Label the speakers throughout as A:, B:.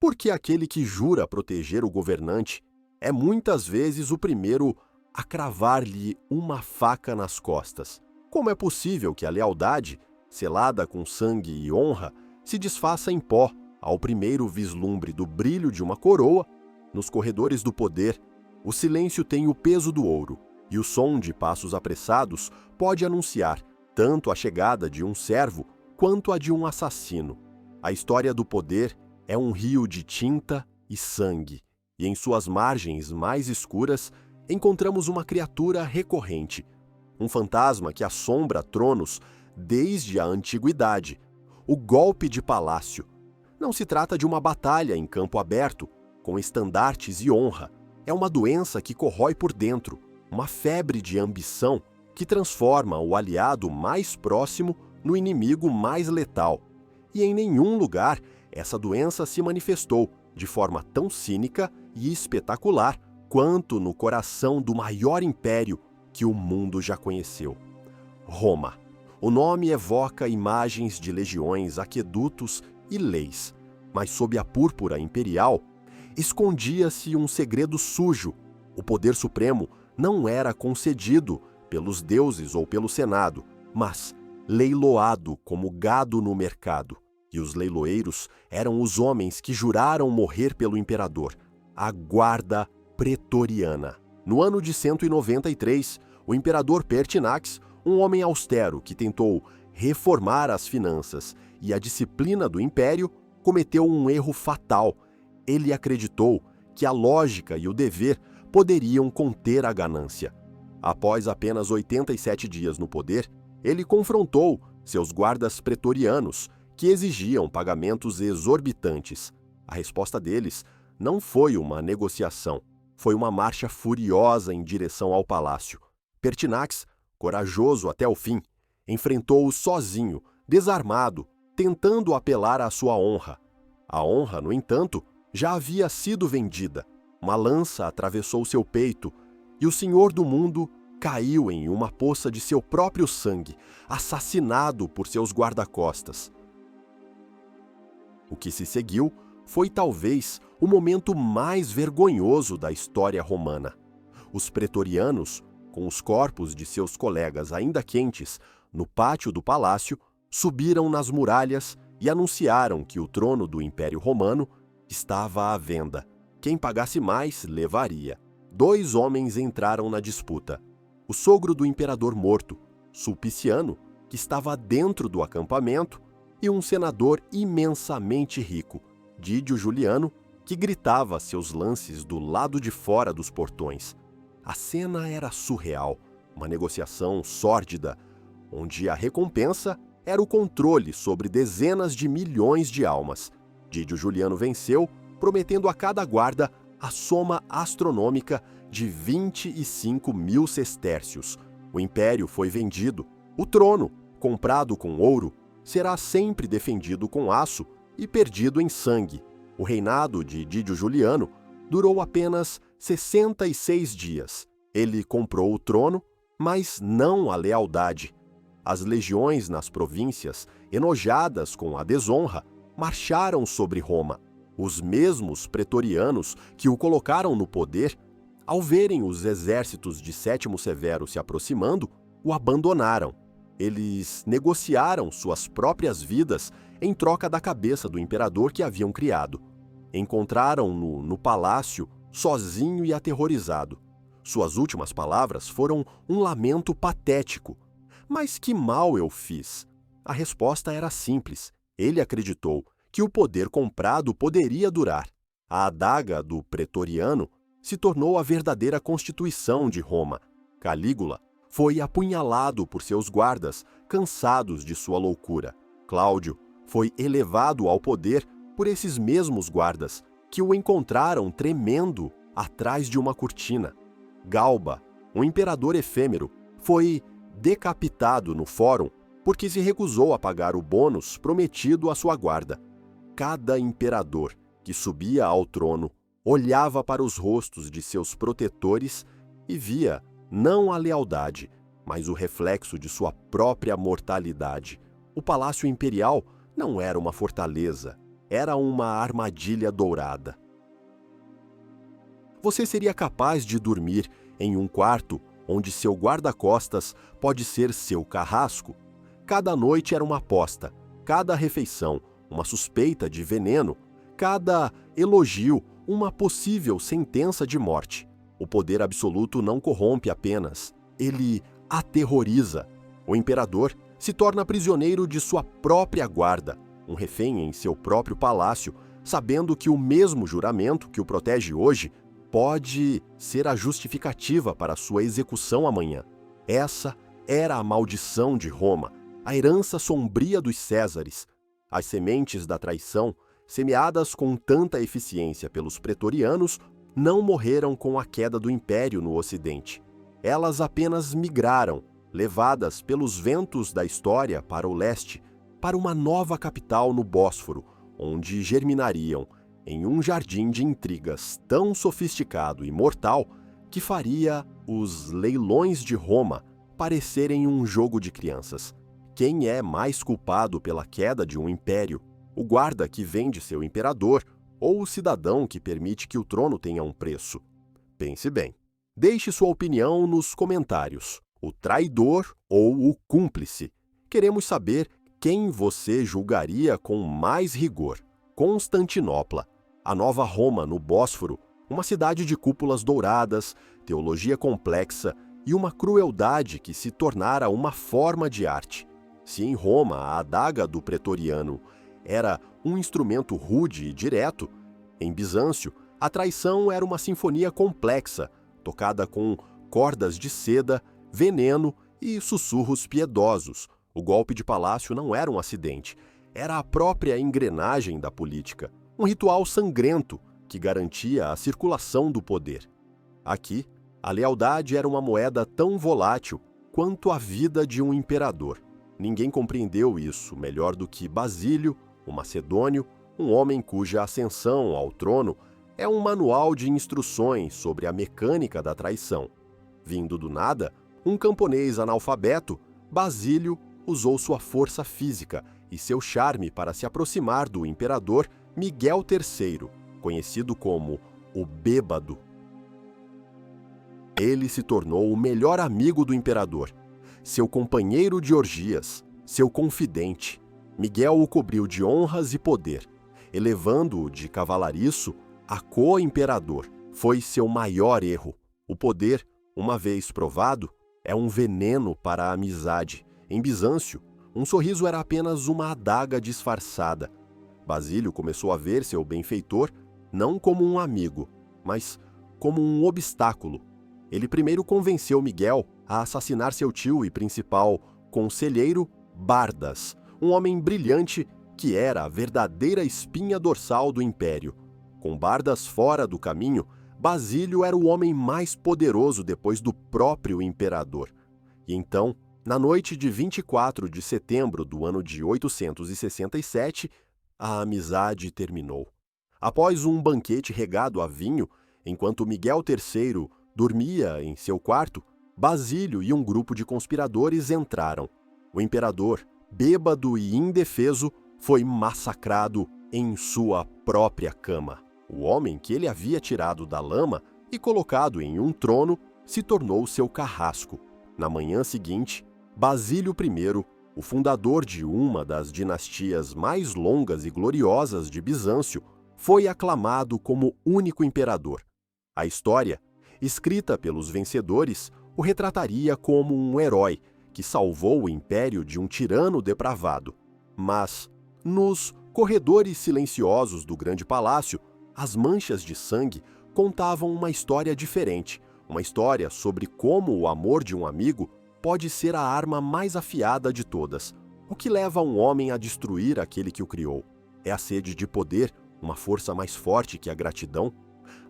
A: Porque aquele que jura proteger o governante é muitas vezes o primeiro a cravar-lhe uma faca nas costas. Como é possível que a lealdade, selada com sangue e honra, se desfaça em pó ao primeiro vislumbre do brilho de uma coroa? Nos corredores do poder, o silêncio tem o peso do ouro, e o som de passos apressados pode anunciar tanto a chegada de um servo quanto a de um assassino. A história do poder é um rio de tinta e sangue, e em suas margens mais escuras encontramos uma criatura recorrente, um fantasma que assombra tronos desde a antiguidade, o golpe de palácio. Não se trata de uma batalha em campo aberto, com estandartes e honra. É uma doença que corrói por dentro, uma febre de ambição que transforma o aliado mais próximo no inimigo mais letal. E em nenhum lugar essa doença se manifestou de forma tão cínica e espetacular quanto no coração do maior império que o mundo já conheceu: Roma. O nome evoca imagens de legiões, aquedutos e leis, mas sob a púrpura imperial escondia-se um segredo sujo. O poder supremo não era concedido pelos deuses ou pelo Senado, mas leiloado como gado no mercado. E os leiloeiros eram os homens que juraram morrer pelo imperador, a guarda pretoriana. No ano de 193, o imperador Pertinax, um homem austero que tentou reformar as finanças e a disciplina do império, cometeu um erro fatal. Ele acreditou que a lógica e o dever poderiam conter a ganância. Após apenas 87 dias no poder, ele confrontou seus guardas pretorianos, que exigiam pagamentos exorbitantes. A resposta deles não foi uma negociação, foi uma marcha furiosa em direção ao palácio. Pertinax, corajoso até o fim, enfrentou-o sozinho, desarmado, tentando apelar à sua honra. A honra, no entanto, já havia sido vendida. Uma lança atravessou seu peito e o senhor do mundo caiu em uma poça de seu próprio sangue, assassinado por seus guarda-costas. O que se seguiu foi talvez o momento mais vergonhoso da história romana. Os pretorianos, com os corpos de seus colegas ainda quentes, no pátio do palácio, subiram nas muralhas e anunciaram que o trono do Império Romano estava à venda. Quem pagasse mais, levaria. 2 homens entraram na disputa: o sogro do imperador morto, Sulpiciano, que estava dentro do acampamento, e um senador imensamente rico, Dídio Juliano, que gritava seus lances do lado de fora dos portões. A cena era surreal, uma negociação sórdida, onde a recompensa era o controle sobre dezenas de milhões de almas. Dídio Juliano venceu, prometendo a cada guarda a soma astronômica de 25 mil sestércios. O império foi vendido. O trono, comprado com ouro, será sempre defendido com aço e perdido em sangue. O reinado de Dídio Juliano durou apenas 66 dias. Ele comprou o trono, mas não a lealdade. As legiões nas províncias, enojadas com a desonra, marcharam sobre Roma. Os mesmos pretorianos que o colocaram no poder, ao verem os exércitos de Sétimo Severo se aproximando, o abandonaram. Eles negociaram suas próprias vidas em troca da cabeça do imperador que haviam criado. Encontraram-no no palácio, sozinho e aterrorizado. Suas últimas palavras foram um lamento patético. Mas que mal eu fiz? A resposta era simples. Ele acreditou que o poder comprado poderia durar. A adaga do pretoriano se tornou a verdadeira constituição de Roma. Calígula foi apunhalado por seus guardas, cansados de sua loucura. Cláudio foi elevado ao poder por esses mesmos guardas, que o encontraram tremendo atrás de uma cortina. Galba, um imperador efêmero, foi decapitado no fórum porque se recusou a pagar o bônus prometido à sua guarda. Cada imperador que subia ao trono olhava para os rostos de seus protetores e via não a lealdade, mas o reflexo de sua própria mortalidade. O palácio imperial não era uma fortaleza, era uma armadilha dourada. Você seria capaz de dormir em um quarto onde seu guarda-costas pode ser seu carrasco? Cada noite era uma aposta, cada refeição, uma suspeita de veneno, cada elogio, uma possível sentença de morte. O poder absoluto não corrompe apenas, ele aterroriza. O imperador se torna prisioneiro de sua própria guarda, um refém em seu próprio palácio, sabendo que o mesmo juramento que o protege hoje pode ser a justificativa para sua execução amanhã. Essa era a maldição de Roma, a herança sombria dos Césares. As sementes da traição, semeadas com tanta eficiência pelos pretorianos, não morreram com a queda do império no Ocidente. Elas apenas migraram, levadas pelos ventos da história para o leste, para uma nova capital no Bósforo, onde germinariam em um jardim de intrigas tão sofisticado e mortal que faria os leilões de Roma parecerem um jogo de crianças. Quem é mais culpado pela queda de um império? O guarda que vende seu imperador ou o cidadão que permite que o trono tenha um preço? Pense bem. Deixe sua opinião nos comentários. O traidor ou o cúmplice? Queremos saber quem você julgaria com mais rigor. Constantinopla, a nova Roma no Bósforo, uma cidade de cúpulas douradas, teologia complexa e uma crueldade que se tornara uma forma de arte. Se em Roma a adaga do pretoriano era um instrumento rude e direto, em Bizâncio a traição era uma sinfonia complexa, tocada com cordas de seda, veneno e sussurros piedosos. O golpe de palácio não era um acidente, era a própria engrenagem da política, um ritual sangrento que garantia a circulação do poder. Aqui, a lealdade era uma moeda tão volátil quanto a vida de um imperador. Ninguém compreendeu isso melhor do que Basílio, o macedônio, um homem cuja ascensão ao trono é um manual de instruções sobre a mecânica da traição. Vindo do nada, um camponês analfabeto, Basílio usou sua força física e seu charme para se aproximar do imperador Miguel III, conhecido como o Bêbado. Ele se tornou o melhor amigo do imperador, seu companheiro de orgias, seu confidente. Miguel o cobriu de honras e poder, elevando-o de cavalariço a co-imperador. Foi seu maior erro. O poder, uma vez provado, é um veneno para a amizade. Em Bizâncio, um sorriso era apenas uma adaga disfarçada. Basílio começou a ver seu benfeitor não como um amigo, mas como um obstáculo. Ele primeiro convenceu Miguel a assassinar seu tio e principal conselheiro, Bardas, um homem brilhante que era a verdadeira espinha dorsal do império. Com Bardas fora do caminho, Basílio era o homem mais poderoso depois do próprio imperador. E então, na noite de 24 de setembro do ano de 867, a amizade terminou. Após um banquete regado a vinho, enquanto Miguel III dormia em seu quarto, Basílio e um grupo de conspiradores entraram. O imperador, bêbado e indefeso, foi massacrado em sua própria cama. O homem que ele havia tirado da lama e colocado em um trono se tornou seu carrasco. Na manhã seguinte, Basílio I, o fundador de uma das dinastias mais longas e gloriosas de Bizâncio, foi aclamado como único imperador. A história, escrita pelos vencedores, o retrataria como um herói que salvou o império de um tirano depravado. Mas, nos corredores silenciosos do grande palácio, as manchas de sangue contavam uma história diferente, uma história sobre como o amor de um amigo pode ser a arma mais afiada de todas. O que leva um homem a destruir aquele que o criou? É a sede de poder, uma força mais forte que a gratidão?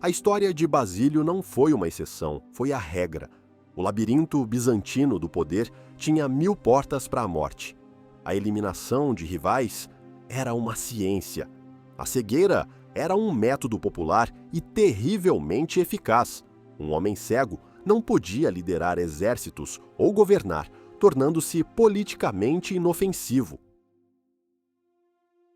A: A história de Basílio não foi uma exceção, foi a regra. O labirinto bizantino do poder tinha 1000 portas para a morte. A eliminação de rivais era uma ciência. A cegueira era um método popular e terrivelmente eficaz. Um homem cego não podia liderar exércitos ou governar, tornando-se politicamente inofensivo.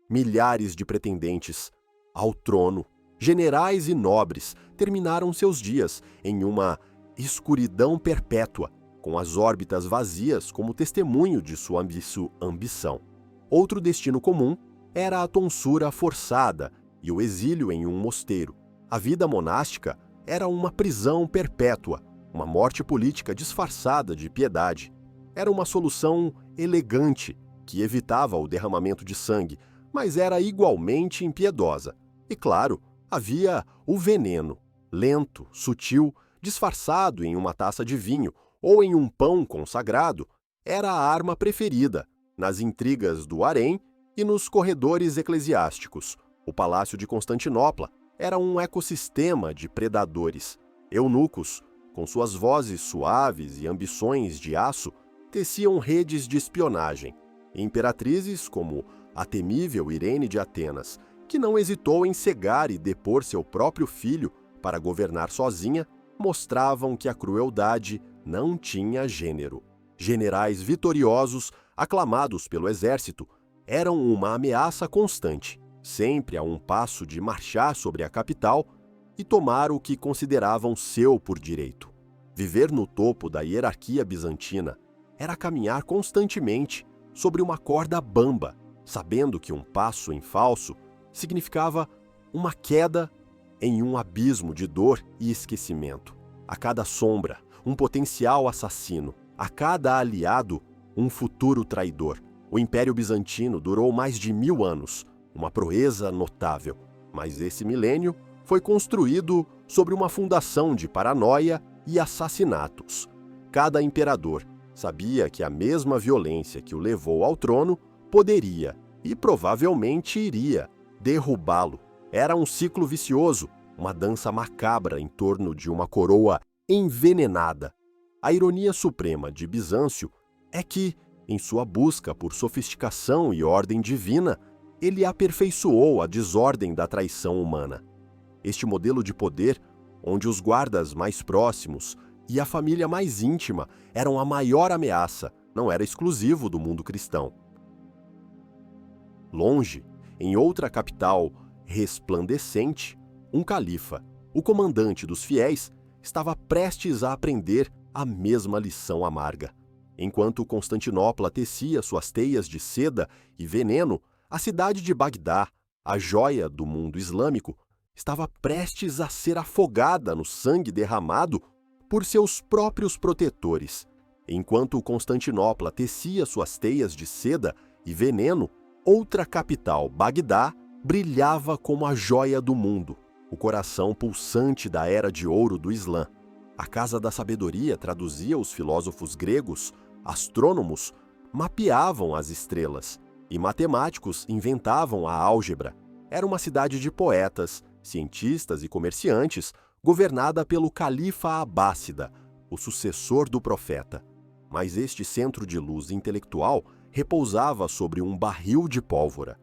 A: Milhares de pretendentes ao trono, generais e nobres, terminaram seus dias em uma escuridão perpétua, com as órbitas vazias como testemunho de sua ambição. Outro destino comum era a tonsura forçada e o exílio em um mosteiro. A vida monástica era uma prisão perpétua, uma morte política disfarçada de piedade. Era uma solução elegante que evitava o derramamento de sangue, mas era igualmente impiedosa. E claro, havia o veneno, lento, sutil, disfarçado em uma taça de vinho ou em um pão consagrado, era a arma preferida nas intrigas do harém e nos corredores eclesiásticos. O Palácio de Constantinopla era um ecossistema de predadores. Eunucos, com suas vozes suaves e ambições de aço, teciam redes de espionagem. Imperatrizes como a temível Irene de Atenas, que não hesitou em cegar e depor seu próprio filho para governar sozinha, mostravam que a crueldade não tinha gênero. Generais vitoriosos, aclamados pelo exército, eram uma ameaça constante, sempre a um passo de marchar sobre a capital e tomar o que consideravam seu por direito. Viver no topo da hierarquia bizantina era caminhar constantemente sobre uma corda bamba, sabendo que um passo em falso significava uma queda em um abismo de dor e esquecimento. A cada sombra, um potencial assassino. A cada aliado, um futuro traidor. O Império Bizantino durou mais de 1000 anos, uma proeza notável. Mas esse milênio foi construído sobre uma fundação de paranoia e assassinatos. Cada imperador sabia que a mesma violência que o levou ao trono poderia, e provavelmente iria, derrubá-lo. Era um ciclo vicioso, uma dança macabra em torno de uma coroa envenenada. A ironia suprema de Bizâncio é que, em sua busca por sofisticação e ordem divina, ele aperfeiçoou a desordem da traição humana. Este modelo de poder, onde os guardas mais próximos e a família mais íntima eram a maior ameaça, não era exclusivo do mundo cristão. Longe, em outra capital resplandecente, um califa, o comandante dos fiéis, estava prestes a aprender a mesma lição amarga. Enquanto Constantinopla tecia suas teias de seda e veneno, a cidade de Bagdá, a joia do mundo islâmico, estava prestes a ser afogada no sangue derramado por seus próprios protetores. Enquanto Constantinopla tecia suas teias de seda e veneno, outra capital, Bagdá, brilhava como a joia do mundo, o coração pulsante da era de ouro do Islã. A Casa da Sabedoria traduzia os filósofos gregos, astrônomos mapeavam as estrelas e matemáticos inventavam a álgebra. Era uma cidade de poetas, cientistas e comerciantes, governada pelo califa abássida, o sucessor do profeta. Mas este centro de luz intelectual repousava sobre um barril de pólvora.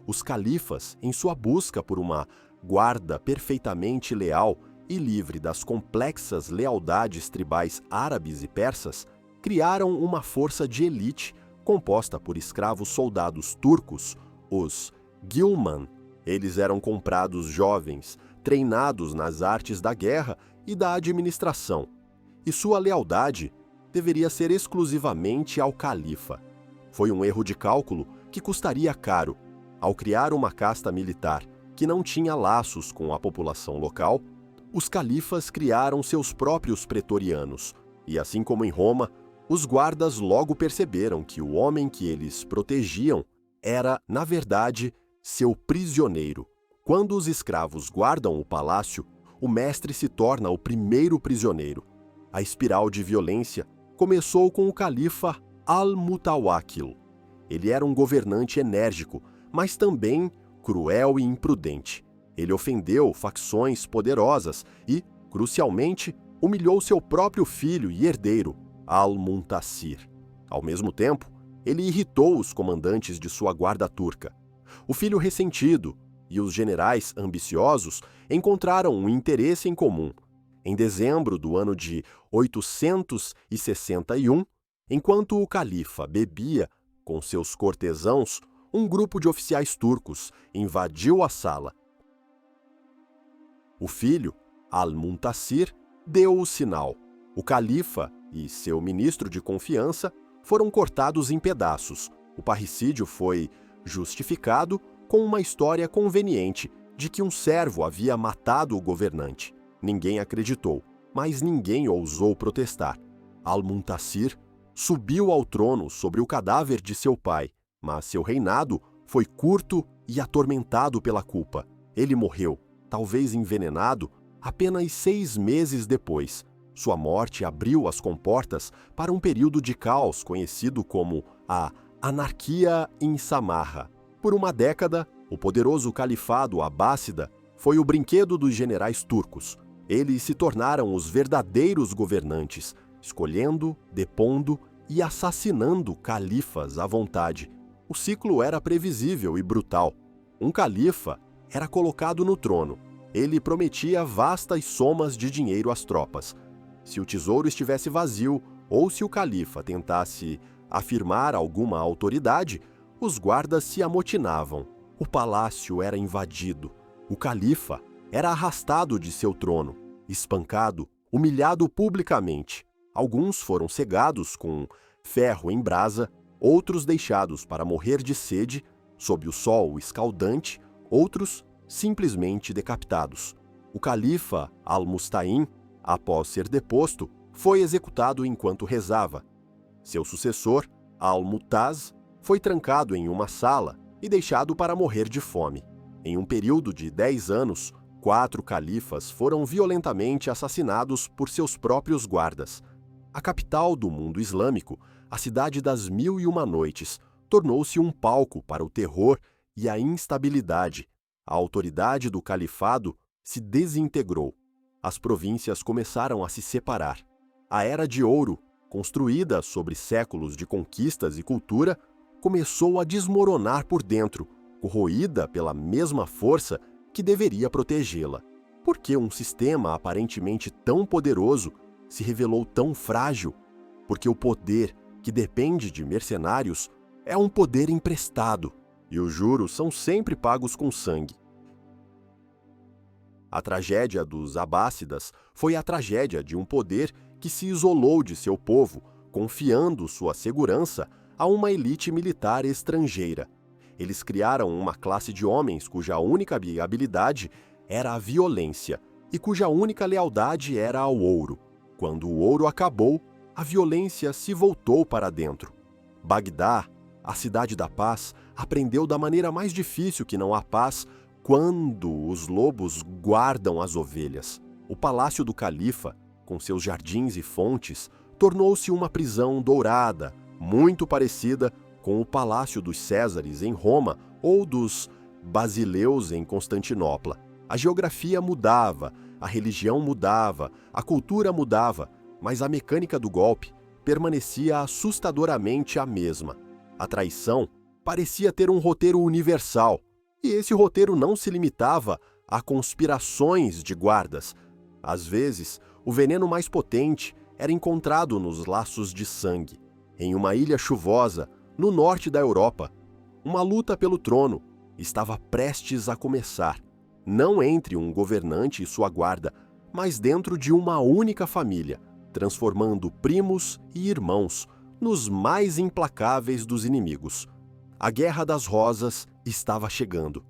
A: Os califas, em sua busca por uma guarda perfeitamente leal e livre das complexas lealdades tribais árabes e persas, criaram uma força de elite composta por escravos soldados turcos, os Ghilman. Eles eram comprados jovens, treinados nas artes da guerra e da administração, e sua lealdade deveria ser exclusivamente ao califa. Foi um erro de cálculo que custaria caro. Ao criar uma casta militar que não tinha laços com a população local, os califas criaram seus próprios pretorianos, e assim como em Roma, os guardas logo perceberam que o homem que eles protegiam era, na verdade, seu prisioneiro. Quando os escravos guardam o palácio, o mestre se torna o primeiro prisioneiro. A espiral de violência começou com o califa Al-Mutawakkil. Ele era um governante enérgico, mas também cruel e imprudente. Ele ofendeu facções poderosas e, crucialmente, humilhou seu próprio filho e herdeiro, Al-Muntasir. Ao mesmo tempo, ele irritou os comandantes de sua guarda turca. O filho ressentido e os generais ambiciosos encontraram um interesse em comum. Em dezembro do ano de 861, enquanto o califa bebia com seus cortesãos, um grupo de oficiais turcos invadiu a sala. O filho, Al-Muntasir, deu o sinal. O califa e seu ministro de confiança foram cortados em pedaços. O parricídio foi justificado com uma história conveniente de que um servo havia matado o governante. Ninguém acreditou, mas ninguém ousou protestar. Al-Muntasir subiu ao trono sobre o cadáver de seu pai, mas seu reinado foi curto e atormentado pela culpa. Ele morreu, talvez envenenado, apenas 6 meses depois. Sua morte abriu as comportas para um período de caos conhecido como a Anarquia em Samarra. Por uma década, o poderoso califado abássida foi o brinquedo dos generais turcos. Eles se tornaram os verdadeiros governantes, escolhendo, depondo e assassinando califas à vontade. O ciclo era previsível e brutal. Um califa era colocado no trono. Ele prometia vastas somas de dinheiro às tropas. Se o tesouro estivesse vazio ou se o califa tentasse afirmar alguma autoridade, os guardas se amotinavam. O palácio era invadido. O califa era arrastado de seu trono, espancado, humilhado publicamente. Alguns foram cegados com ferro em brasa, outros deixados para morrer de sede sob o sol escaldante, outros simplesmente decapitados. O califa Al-Musta'in, após ser deposto, foi executado enquanto rezava. Seu sucessor, Al-Mu'taz, foi trancado em uma sala e deixado para morrer de fome. Em um período de 10 anos, 4 califas foram violentamente assassinados por seus próprios guardas. A capital do mundo islâmico, a cidade das 1001 noites, tornou-se um palco para o terror e a instabilidade. A autoridade do califado se desintegrou. As províncias começaram a se separar. A Era de Ouro, construída sobre séculos de conquistas e cultura, começou a desmoronar por dentro, corroída pela mesma força que deveria protegê-la. Por que um sistema aparentemente tão poderoso se revelou tão frágil? Porque o poder, que depende de mercenários, é um poder emprestado, e os juros são sempre pagos com sangue. A tragédia dos abássidas foi a tragédia de um poder que se isolou de seu povo, confiando sua segurança a uma elite militar estrangeira. Eles criaram uma classe de homens cuja única habilidade era a violência e cuja única lealdade era ao ouro. Quando o ouro acabou, a violência se voltou para dentro. Bagdá, a cidade da paz, aprendeu da maneira mais difícil que não há paz quando os lobos guardam as ovelhas. O palácio do califa, com seus jardins e fontes, tornou-se uma prisão dourada, muito parecida com o palácio dos Césares em Roma ou dos Basileus em Constantinopla. A geografia mudava, a religião mudava, a cultura mudava, mas a mecânica do golpe permanecia assustadoramente a mesma. A traição parecia ter um roteiro universal, e esse roteiro não se limitava a conspirações de guardas. Às vezes, o veneno mais potente era encontrado nos laços de sangue. Em uma ilha chuvosa, no norte da Europa, uma luta pelo trono estava prestes a começar, não entre um governante e sua guarda, mas dentro de uma única família, transformando primos e irmãos nos mais implacáveis dos inimigos. A Guerra das Rosas estava chegando.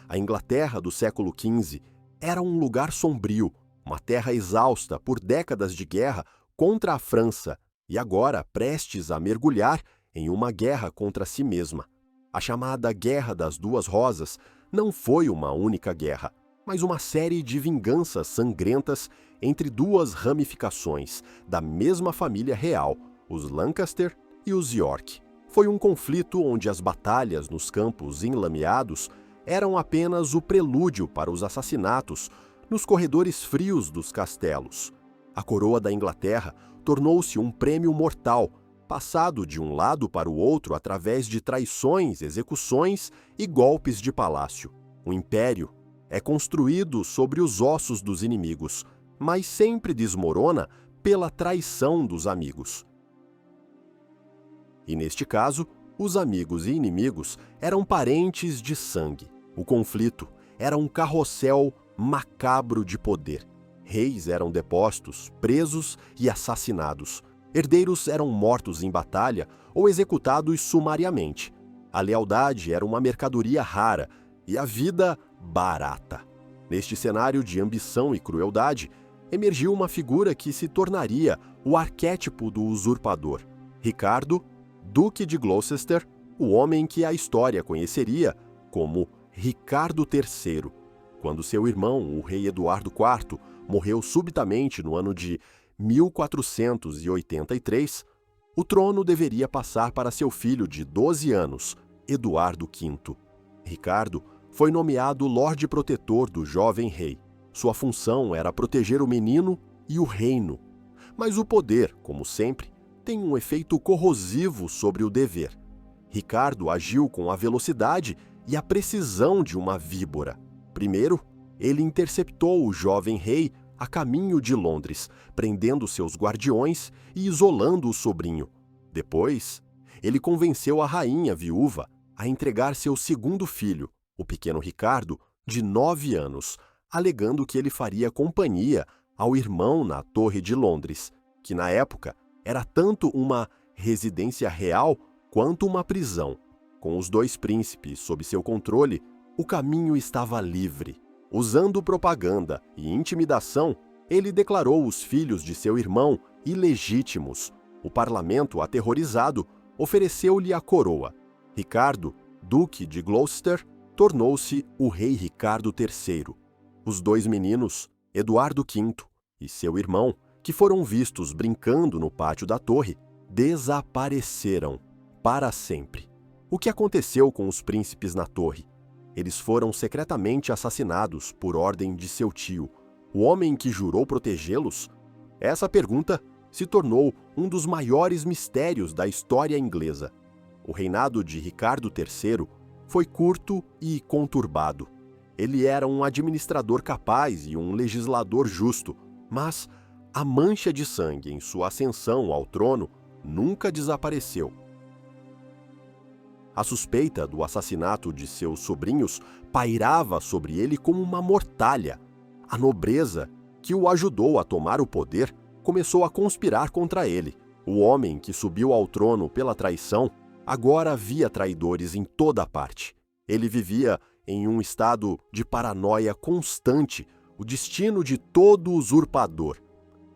A: A Inglaterra do século XV era um lugar sombrio, uma terra exausta por décadas de guerra contra a França e agora prestes a mergulhar em uma guerra contra si mesma. A chamada Guerra das Duas Rosas não foi uma única guerra, mas uma série de vinganças sangrentas entre duas ramificações da mesma família real, os Lancaster e os York. Foi um conflito onde as batalhas nos campos enlameados eram apenas o prelúdio para os assassinatos nos corredores frios dos castelos. A coroa da Inglaterra tornou-se um prêmio mortal, passado de um lado para o outro através de traições, execuções e golpes de palácio. O império é construído sobre os ossos dos inimigos, mas sempre desmorona pela traição dos amigos. E neste caso, Os amigos e inimigos eram parentes de sangue. O conflito era um carrossel macabro de poder. Reis eram depostos, presos e assassinados. Herdeiros eram mortos em batalha ou executados sumariamente. A lealdade era uma mercadoria rara e a vida barata. Neste cenário de ambição e crueldade, emergiu uma figura que se tornaria o arquétipo do usurpador. Ricardo, Duque de Gloucester, o homem que a história conheceria como Ricardo III. Quando seu irmão, o rei Eduardo IV, morreu subitamente no ano de 1483, o trono deveria passar para seu filho de 12 anos, Eduardo V. Ricardo foi nomeado Lorde Protetor do jovem rei. Sua função era proteger o menino e o reino. Mas o poder, como sempre, tem um efeito corrosivo sobre o dever. Ricardo agiu com a velocidade e a precisão de uma víbora. Primeiro, ele interceptou o jovem rei a caminho de Londres, prendendo seus guardiões e isolando o sobrinho. Depois, ele convenceu a rainha viúva a entregar seu segundo filho, o pequeno Ricardo, de 9 anos, alegando que ele faria companhia ao irmão na Torre de Londres, que na época era tanto uma residência real quanto uma prisão. Com os dois príncipes sob seu controle, o caminho estava livre. Usando propaganda e intimidação, ele declarou os filhos de seu irmão ilegítimos. O parlamento, aterrorizado, ofereceu-lhe a coroa. Ricardo, Duque de Gloucester, tornou-se o rei Ricardo III. Os dois meninos, Eduardo V e seu irmão, que foram vistos brincando no pátio da torre, desapareceram para sempre. O que aconteceu com os príncipes na torre? Eles foram secretamente assassinados por ordem de seu tio, o homem que jurou protegê-los? Essa pergunta se tornou um dos maiores mistérios da história inglesa. O reinado de Ricardo III foi curto e conturbado. Ele era um administrador capaz e um legislador justo, mas a mancha de sangue em sua ascensão ao trono nunca desapareceu. A suspeita do assassinato de seus sobrinhos pairava sobre ele como uma mortalha. A nobreza, que o ajudou a tomar o poder, começou a conspirar contra ele. O homem que subiu ao trono pela traição agora via traidores em toda parte. Ele vivia em um estado de paranoia constante, o destino de todo usurpador.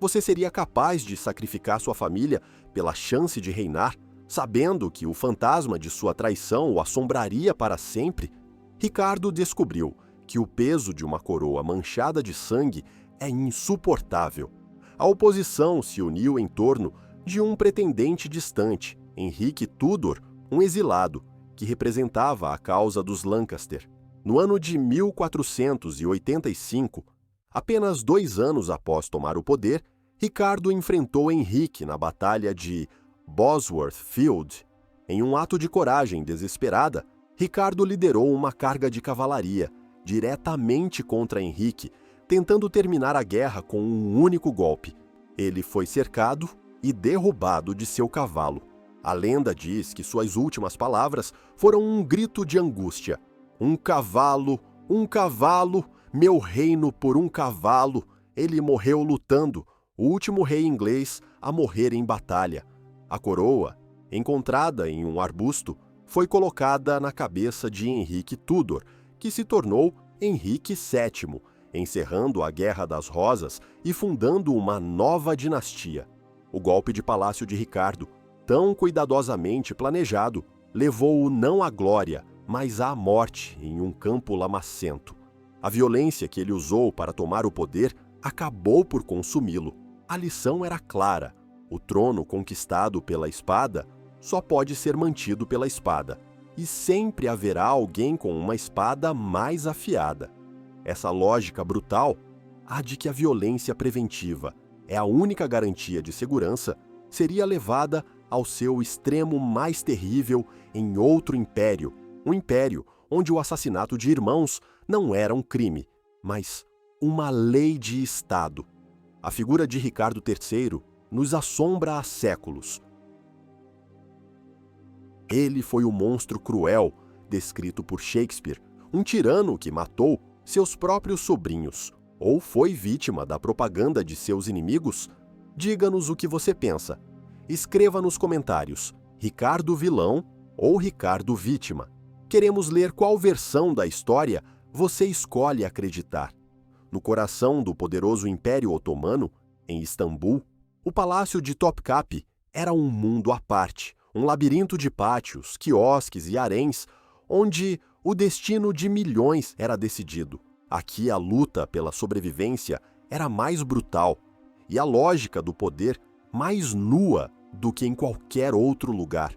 A: Você seria capaz de sacrificar sua família pela chance de reinar, sabendo que o fantasma de sua traição o assombraria para sempre? Ricardo descobriu que o peso de uma coroa manchada de sangue é insuportável. A oposição se uniu em torno de um pretendente distante, Henrique Tudor, um exilado, que representava a causa dos Lancaster. No ano de 1485, apenas 2 anos após tomar o poder, Ricardo enfrentou Henrique na Batalha de Bosworth Field. Em um ato de coragem desesperada, Ricardo liderou uma carga de cavalaria diretamente contra Henrique, tentando terminar a guerra com um único golpe. Ele foi cercado e derrubado de seu cavalo. A lenda diz que suas últimas palavras foram um grito de angústia. Um cavalo, meu reino por um cavalo. Ele morreu lutando, o último rei inglês a morrer em batalha. A coroa, encontrada em um arbusto, foi colocada na cabeça de Henrique Tudor, que se tornou Henrique VII, encerrando a Guerra das Rosas e fundando uma nova dinastia. O golpe de palácio de Ricardo, tão cuidadosamente planejado, levou-o não à glória, mas à morte em um campo lamacento. A violência que ele usou para tomar o poder acabou por consumi-lo. A lição era clara: o trono conquistado pela espada só pode ser mantido pela espada, e sempre haverá alguém com uma espada mais afiada. Essa lógica brutal, a de que a violência preventiva é a única garantia de segurança, seria levada ao seu extremo mais terrível em outro império, um império onde o assassinato de irmãos não era um crime, mas uma lei de Estado. A figura de Ricardo III nos assombra há séculos. Ele foi o monstro cruel, descrito por Shakespeare, um tirano que matou seus próprios sobrinhos, ou foi vítima da propaganda de seus inimigos? Diga-nos o que você pensa. Escreva nos comentários, Ricardo vilão ou Ricardo vítima. Queremos ler qual versão da história você escolhe acreditar. No coração do poderoso Império Otomano, em Istambul, o Palácio de Topkapi era um mundo à parte, um labirinto de pátios, quiosques e haréns, onde o destino de milhões era decidido. Aqui a luta pela sobrevivência era mais brutal e a lógica do poder mais nua do que em qualquer outro lugar.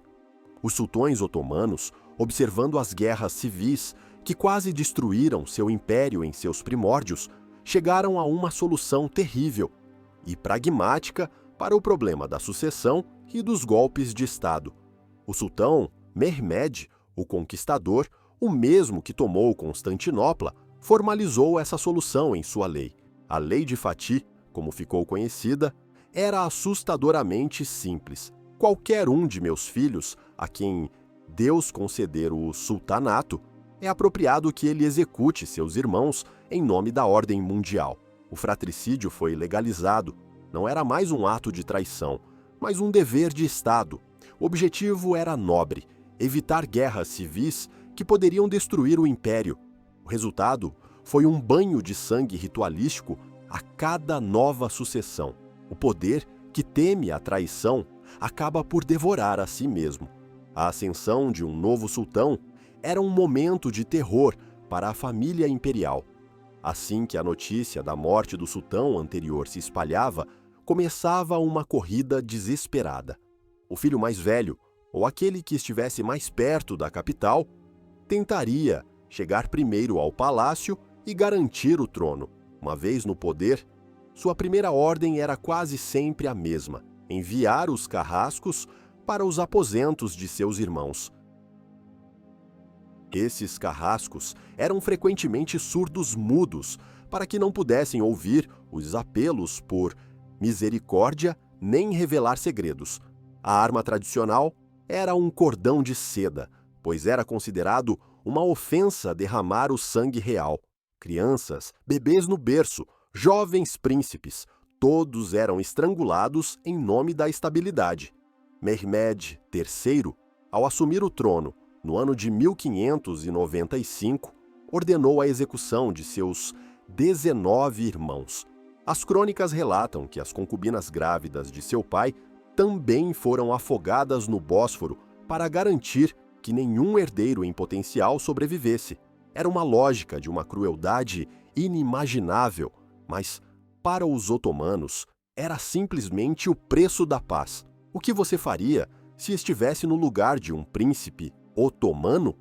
A: Os sultões otomanos, observando as guerras civis que quase destruíram seu império em seus primórdios, chegaram a uma solução terrível e pragmática para o problema da sucessão e dos golpes de Estado. O sultão Mehmed, o Conquistador, o mesmo que tomou Constantinopla, formalizou essa solução em sua lei. A Lei de Fatih, como ficou conhecida, era assustadoramente simples. Qualquer um de meus filhos, a quem Deus conceder o sultanato, é apropriado que ele execute seus irmãos em nome da ordem mundial. O fratricídio foi legalizado. Não era mais um ato de traição, mas um dever de Estado. O objetivo era nobre: evitar guerras civis que poderiam destruir o império. O resultado foi um banho de sangue ritualístico a cada nova sucessão. O poder, que teme a traição, acaba por devorar a si mesmo. A ascensão de um novo sultão era um momento de terror para a família imperial. Assim que a notícia da morte do sultão anterior se espalhava, começava uma corrida desesperada. O filho mais velho, ou aquele que estivesse mais perto da capital, tentaria chegar primeiro ao palácio e garantir o trono. Uma vez no poder, sua primeira ordem era quase sempre a mesma: enviar os carrascos para os aposentos de seus irmãos. Esses carrascos eram frequentemente surdos-mudos, para que não pudessem ouvir os apelos por misericórdia nem revelar segredos. A arma tradicional era um cordão de seda, pois era considerado uma ofensa derramar o sangue real. Crianças, bebês no berço, jovens príncipes, todos eram estrangulados em nome da estabilidade. Mehmed III, ao assumir o trono no ano de 1595, ordenou a execução de seus 19 irmãos. As crônicas relatam que as concubinas grávidas de seu pai também foram afogadas no Bósforo para garantir que nenhum herdeiro em potencial sobrevivesse. Era uma lógica de uma crueldade inimaginável, mas, para os otomanos, era simplesmente o preço da paz. O que você faria se estivesse no lugar de um príncipe otomano?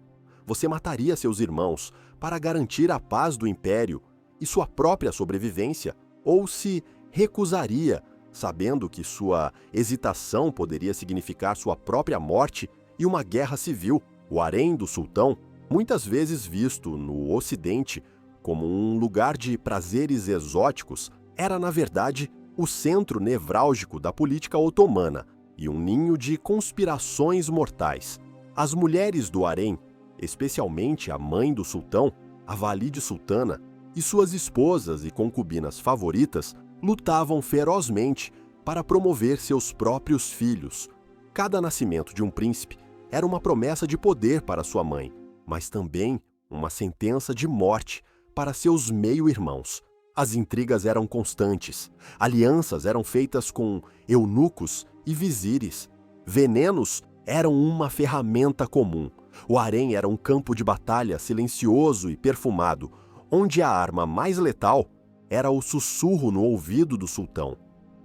A: Você mataria seus irmãos para garantir a paz do império e sua própria sobrevivência, ou se recusaria, sabendo que sua hesitação poderia significar sua própria morte e uma guerra civil? O harém do sultão, muitas vezes visto no Ocidente como um lugar de prazeres exóticos, era, na verdade, o centro nevrálgico da política otomana e um ninho de conspirações mortais. As mulheres do harém, especialmente a mãe do sultão, a Valide Sultana, e suas esposas e concubinas favoritas, lutavam ferozmente para promover seus próprios filhos. Cada nascimento de um príncipe era uma promessa de poder para sua mãe, mas também uma sentença de morte para seus meio-irmãos. As intrigas eram constantes, alianças eram feitas com eunucos e vizires. Venenos eram uma ferramenta comum. O harém era um campo de batalha silencioso e perfumado, onde a arma mais letal era o sussurro no ouvido do sultão.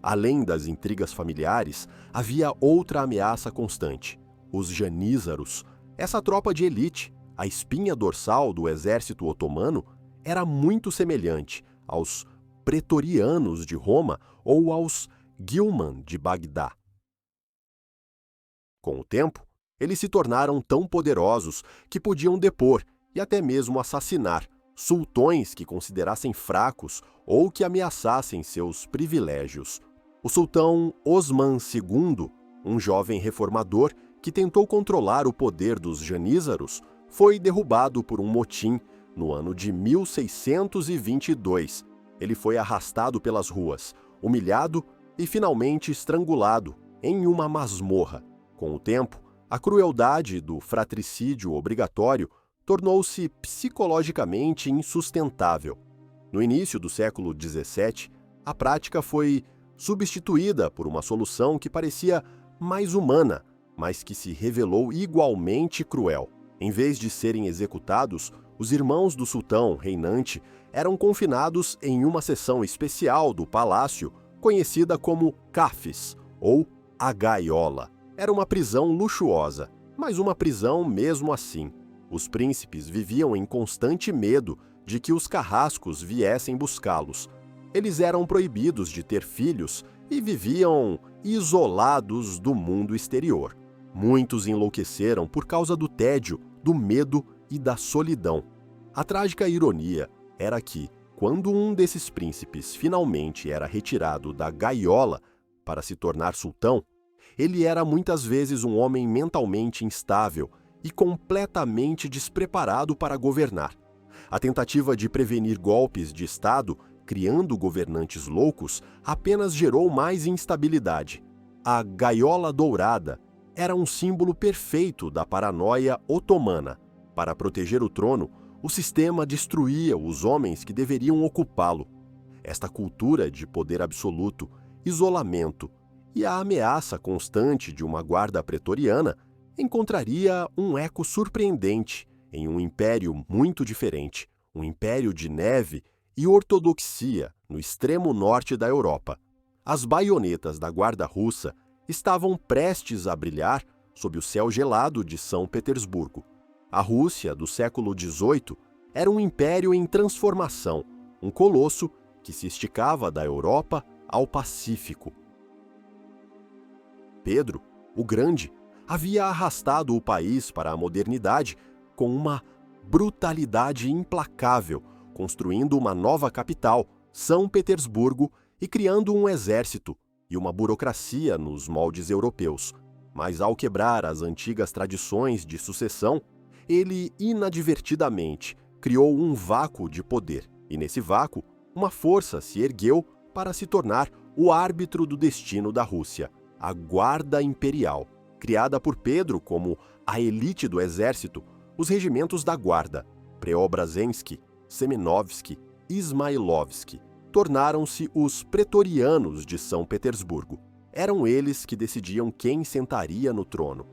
A: Além das intrigas familiares, havia outra ameaça constante: os janízaros. Essa tropa de elite, a espinha dorsal do exército otomano, era muito semelhante aos pretorianos de Roma ou aos Ghilman de Bagdá. Com o tempo, eles se tornaram tão poderosos que podiam depor e até mesmo assassinar sultões que considerassem fracos ou que ameaçassem seus privilégios. O sultão Osman II, um jovem reformador que tentou controlar o poder dos janízaros, foi derrubado por um motim no ano de 1622. Ele foi arrastado pelas ruas, humilhado e finalmente estrangulado em uma masmorra. Com o tempo, a crueldade do fratricídio obrigatório tornou-se psicologicamente insustentável. No início do século XVII, a prática foi substituída por uma solução que parecia mais humana, mas que se revelou igualmente cruel. Em vez de serem executados, os irmãos do sultão reinante eram confinados em uma seção especial do palácio, conhecida como cafes, ou a gaiola. Era uma prisão luxuosa, mas uma prisão mesmo assim. Os príncipes viviam em constante medo de que os carrascos viessem buscá-los. Eles eram proibidos de ter filhos e viviam isolados do mundo exterior. Muitos enlouqueceram por causa do tédio, do medo e da solidão. A trágica ironia era que, quando um desses príncipes finalmente era retirado da gaiola para se tornar sultão, ele era muitas vezes um homem mentalmente instável e completamente despreparado para governar. A tentativa de prevenir golpes de Estado, criando governantes loucos, apenas gerou mais instabilidade. A gaiola dourada era um símbolo perfeito da paranoia otomana. Para proteger o trono, o sistema destruía os homens que deveriam ocupá-lo. Esta cultura de poder absoluto, isolamento e a ameaça constante de uma guarda pretoriana encontraria um eco surpreendente em um império muito diferente, um império de neve e ortodoxia no extremo norte da Europa. As baionetas da guarda russa estavam prestes a brilhar sob o céu gelado de São Petersburgo. A Rússia do século XVIII era um império em transformação, um colosso que se esticava da Europa ao Pacífico. Pedro, o Grande, havia arrastado o país para a modernidade com uma brutalidade implacável, construindo uma nova capital, São Petersburgo, e criando um exército e uma burocracia nos moldes europeus. Mas ao quebrar as antigas tradições de sucessão, ele inadvertidamente criou um vácuo de poder, e nesse vácuo, uma força se ergueu para se tornar o árbitro do destino da Rússia, a Guarda Imperial. Criada por Pedro como a elite do exército, os regimentos da Guarda, Preobrazhensky, Semenovsky, Ismailovsky, tornaram-se os pretorianos de São Petersburgo. Eram eles que decidiam quem sentaria no trono.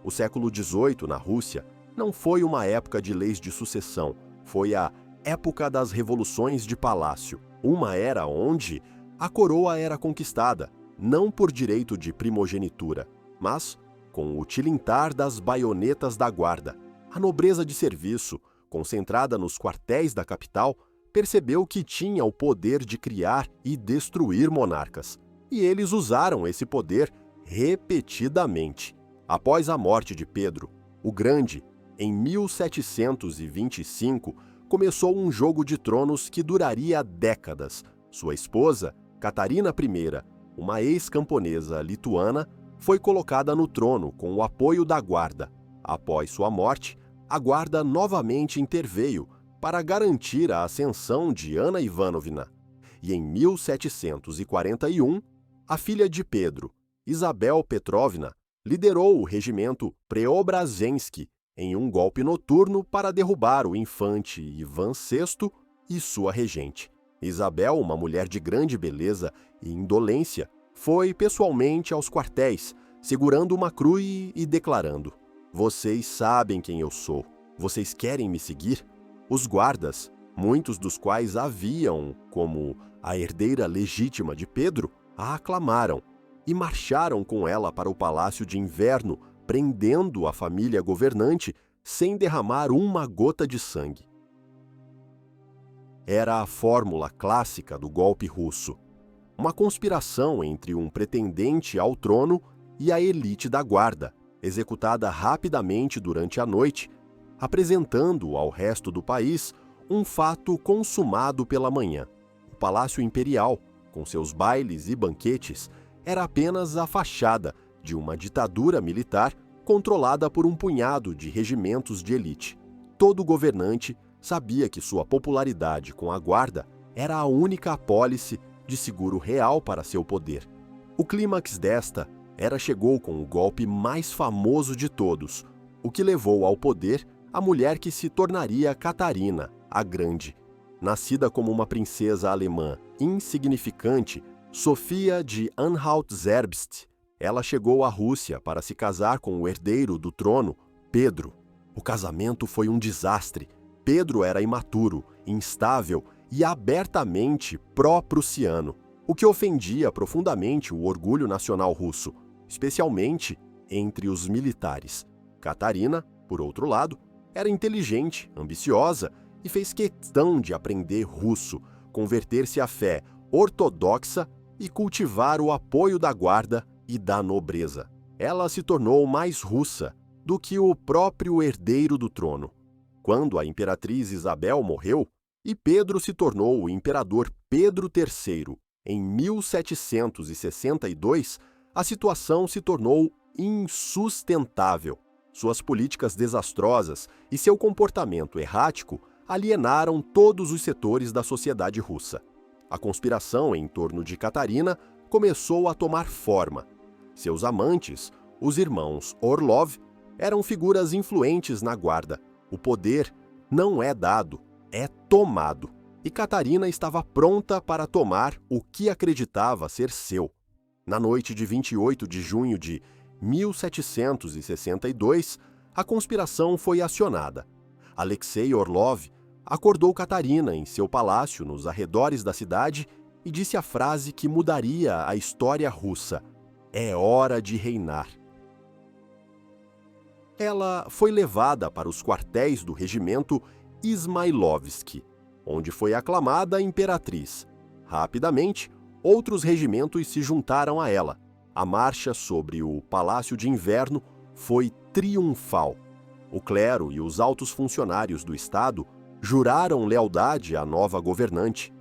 A: O século XVIII, na Rússia, não foi uma época de leis de sucessão, foi a época das revoluções de palácio, uma era onde a coroa era conquistada, não por direito de primogenitura, mas com o tilintar das baionetas da guarda. A nobreza de serviço, concentrada nos quartéis da capital, percebeu que tinha o poder de criar e destruir monarcas. E eles usaram esse poder repetidamente. Após a morte de Pedro, o Grande, em 1725, começou um jogo de tronos que duraria décadas. Sua esposa, Catarina I, uma ex-camponesa lituana, foi colocada no trono com o apoio da Guarda. Após sua morte, a Guarda novamente interveio para garantir a ascensão de Ana Ivanovna. E em 1741, a filha de Pedro, Isabel Petrovna, liderou o regimento Preobrazhensky em um golpe noturno para derrubar o infante Ivan VI e sua regente. Isabel, uma mulher de grande beleza e indolência, foi pessoalmente aos quartéis, segurando uma cruz e declarando: "Vocês sabem quem eu sou. Vocês querem me seguir?" Os guardas, muitos dos quais a viam como a herdeira legítima de Pedro, a aclamaram e marcharam com ela para o palácio de inverno, prendendo a família governante sem derramar uma gota de sangue. Era a fórmula clássica do golpe russo. Uma conspiração entre um pretendente ao trono e a elite da guarda, executada rapidamente durante a noite, apresentando ao resto do país um fato consumado pela manhã. O Palácio Imperial, com seus bailes e banquetes, era apenas a fachada de uma ditadura militar controlada por um punhado de regimentos de elite. Todo governante sabia que sua popularidade com a guarda era a única apólice de seguro real para seu poder. O clímax desta era chegou com o golpe mais famoso de todos, o que levou ao poder a mulher que se tornaria Catarina, a Grande. Nascida como uma princesa alemã insignificante, Sofia de Anhalt-Zerbst, ela chegou à Rússia para se casar com o herdeiro do trono, Pedro. O casamento foi um desastre. Pedro era imaturo, instável e abertamente pró-prussiano, o que ofendia profundamente o orgulho nacional russo, especialmente entre os militares. Catarina, por outro lado, era inteligente, ambiciosa e fez questão de aprender russo, converter-se à fé ortodoxa e cultivar o apoio da guarda e da nobreza. Ela se tornou mais russa do que o próprio herdeiro do trono. Quando a imperatriz Isabel morreu e Pedro se tornou o imperador Pedro III em 1762, a situação se tornou insustentável. Suas políticas desastrosas e seu comportamento errático alienaram todos os setores da sociedade russa. A conspiração em torno de Catarina começou a tomar forma. Seus amantes, os irmãos Orlov, eram figuras influentes na guarda. O poder não é dado, é tomado. E Catarina estava pronta para tomar o que acreditava ser seu. Na noite de 28 de junho de 1762, a conspiração foi acionada. Alexei Orlov acordou Catarina em seu palácio nos arredores da cidade e disse a frase que mudaria a história russa: "É hora de reinar". Ela foi levada para os quartéis do regimento Ismailovsky, onde foi aclamada imperatriz. Rapidamente, outros regimentos se juntaram a ela. A marcha sobre o Palácio de Inverno foi triunfal. O clero e os altos funcionários do Estado juraram lealdade à nova governante.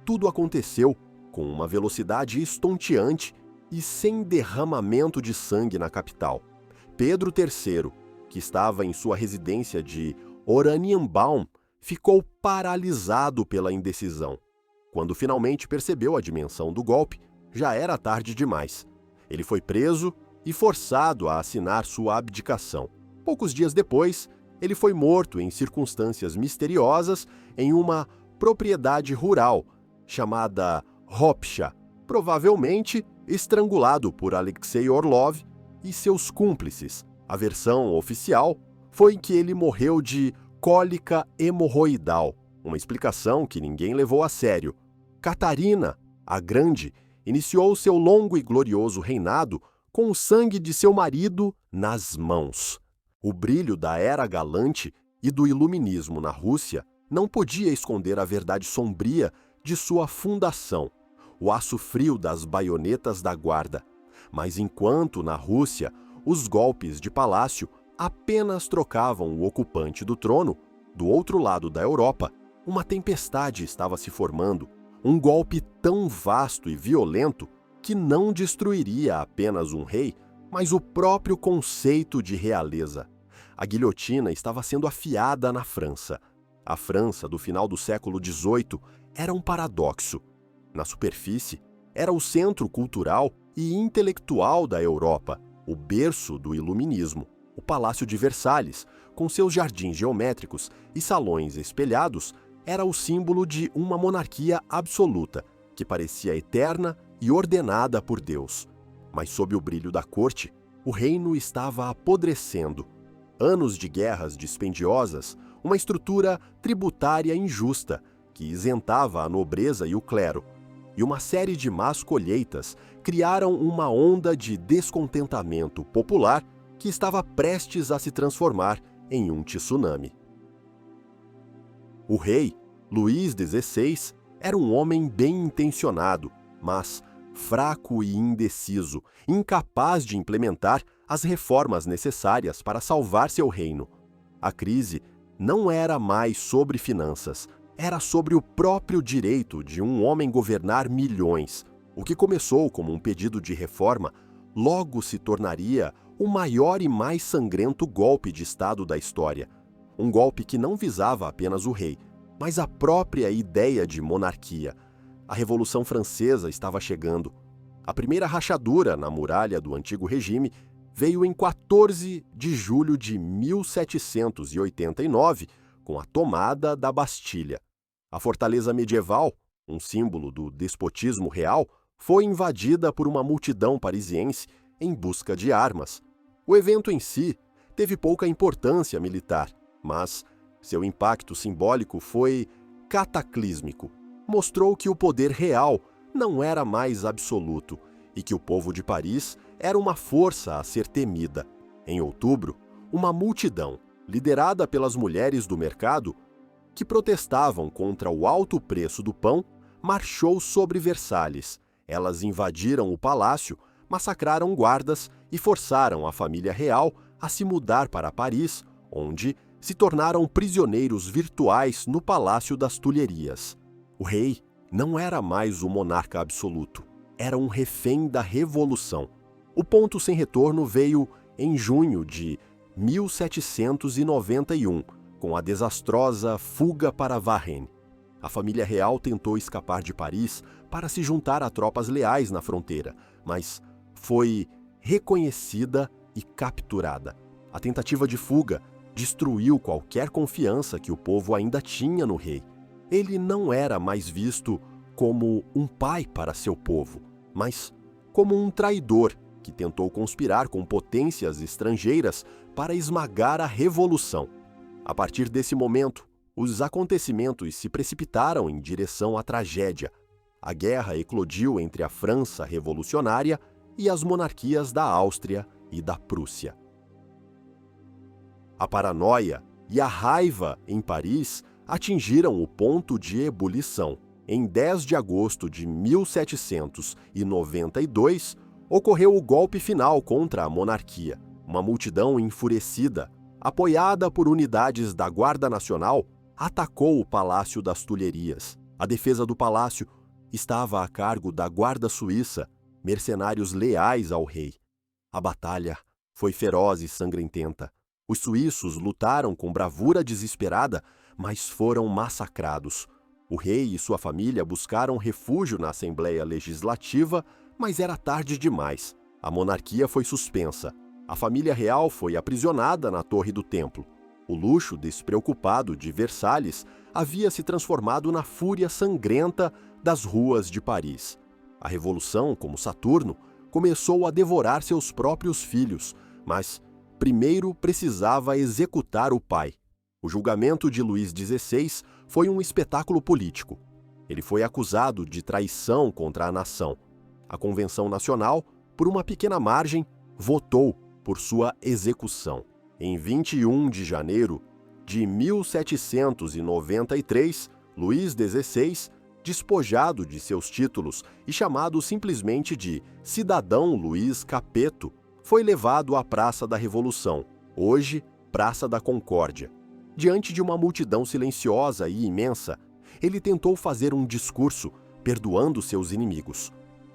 A: Tudo aconteceu com uma velocidade estonteante e sem derramamento de sangue na capital. Pedro III, que estava em sua residência de Oranienbaum, ficou paralisado pela indecisão. Quando finalmente percebeu a dimensão do golpe, já era tarde demais. Ele foi preso e forçado a assinar sua abdicação. Poucos dias depois, ele foi morto em circunstâncias misteriosas em uma propriedade rural chamada Ropcha, provavelmente estrangulado por Alexei Orlov e seus cúmplices. A versão oficial foi que ele morreu de cólica hemorroidal, uma explicação que ninguém levou a sério. Catarina, a Grande, iniciou seu longo e glorioso reinado com o sangue de seu marido nas mãos. O brilho da era galante e do iluminismo na Rússia não podia esconder a verdade sombria de sua fundação, o aço frio das baionetas da guarda. Mas enquanto na Rússia os golpes de palácio apenas trocavam o ocupante do trono, do outro lado da Europa, uma tempestade estava se formando, um golpe tão vasto e violento que não destruiria apenas um rei, mas o próprio conceito de realeza. A guilhotina estava sendo afiada na França. A França do final do século XVIII era um paradoxo. Na superfície, era o centro cultural e intelectual da Europa, o berço do iluminismo. O Palácio de Versalhes, com seus jardins geométricos e salões espelhados, era o símbolo de uma monarquia absoluta, que parecia eterna e ordenada por Deus. Mas sob o brilho da corte, o reino estava apodrecendo. Anos de guerras dispendiosas, uma estrutura tributária injusta, que isentava a nobreza e o clero, e uma série de más colheitas criaram uma onda de descontentamento popular que estava prestes a se transformar em um tsunami. O rei, Luís XVI, era um homem bem intencionado, mas fraco e indeciso, incapaz de implementar as reformas necessárias para salvar seu reino. A crise não era mais sobre finanças, era sobre o próprio direito de um homem governar milhões. O que começou como um pedido de reforma logo se tornaria o maior e mais sangrento golpe de Estado da história. Um golpe que não visava apenas o rei, mas a própria ideia de monarquia. A Revolução Francesa estava chegando. A primeira rachadura na muralha do antigo regime veio em 14 de julho de 1789, com a tomada da Bastilha. A fortaleza medieval, um símbolo do despotismo real, foi invadida por uma multidão parisiense em busca de armas. O evento em si teve pouca importância militar, mas seu impacto simbólico foi cataclísmico. Mostrou que o poder real não era mais absoluto e que o povo de Paris era uma força a ser temida. Em outubro, uma multidão, liderada pelas mulheres do mercado, que protestavam contra o alto preço do pão, marchou sobre Versalhes. Elas invadiram o palácio, massacraram guardas e forçaram a família real a se mudar para Paris, onde se tornaram prisioneiros virtuais no Palácio das Tulherias. O rei não era mais o monarca absoluto, era um refém da Revolução. O ponto sem retorno veio em junho de 1791, com a desastrosa fuga para Varennes. A família real tentou escapar de Paris para se juntar a tropas leais na fronteira, mas foi reconhecida e capturada. A tentativa de fuga destruiu qualquer confiança que o povo ainda tinha no rei. Ele não era mais visto como um pai para seu povo, mas como um traidor que tentou conspirar com potências estrangeiras para esmagar a Revolução. A partir desse momento, os acontecimentos se precipitaram em direção à tragédia. A guerra eclodiu entre a França revolucionária e as monarquias da Áustria e da Prússia. A paranoia e a raiva em Paris atingiram o ponto de ebulição. Em 10 de agosto de 1792, ocorreu o golpe final contra a monarquia. Uma multidão enfurecida, apoiada por unidades da Guarda Nacional, atacou o Palácio das Tulherias. A defesa do palácio estava a cargo da Guarda Suíça, mercenários leais ao rei. A batalha foi feroz e sangrententa. Os suíços lutaram com bravura desesperada, mas foram massacrados. O rei e sua família buscaram refúgio na Assembleia Legislativa, mas era tarde demais. A monarquia foi suspensa. A família real foi aprisionada na Torre do Templo. O luxo despreocupado de Versalhes havia se transformado na fúria sangrenta das ruas de Paris. A Revolução, como Saturno, começou a devorar seus próprios filhos, mas primeiro precisava executar o pai. O julgamento de Luís XVI foi um espetáculo político. Ele foi acusado de traição contra a nação. A Convenção Nacional, por uma pequena margem, votou por sua execução. Em 21 de janeiro de 1793, Luís XVI, despojado de seus títulos e chamado simplesmente de Cidadão Luís Capeto, foi levado à Praça da Revolução, hoje Praça da Concórdia. Diante de uma multidão silenciosa e imensa, ele tentou fazer um discurso, perdoando seus inimigos.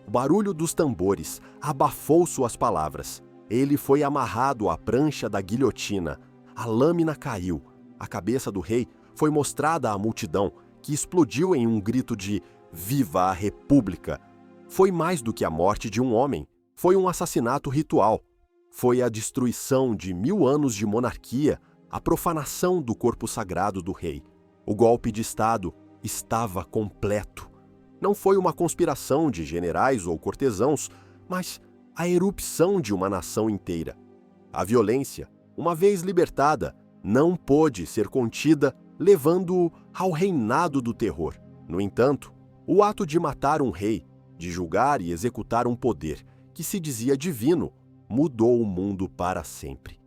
A: O barulho dos tambores abafou suas palavras. Ele foi amarrado à prancha da guilhotina. A lâmina caiu. A cabeça do rei foi mostrada à multidão, que explodiu em um grito de "Viva a República!". Foi mais do que a morte de um homem. Foi um assassinato ritual. Foi a destruição de 1000 anos de monarquia, a profanação do corpo sagrado do rei. O golpe de Estado estava completo. Não foi uma conspiração de generais ou cortesãos, mas a erupção de uma nação inteira. A violência, uma vez libertada, não pôde ser contida, levando-o ao reinado do terror. No entanto, o ato de matar um rei, de julgar e executar um poder que se dizia divino, mudou o mundo para sempre.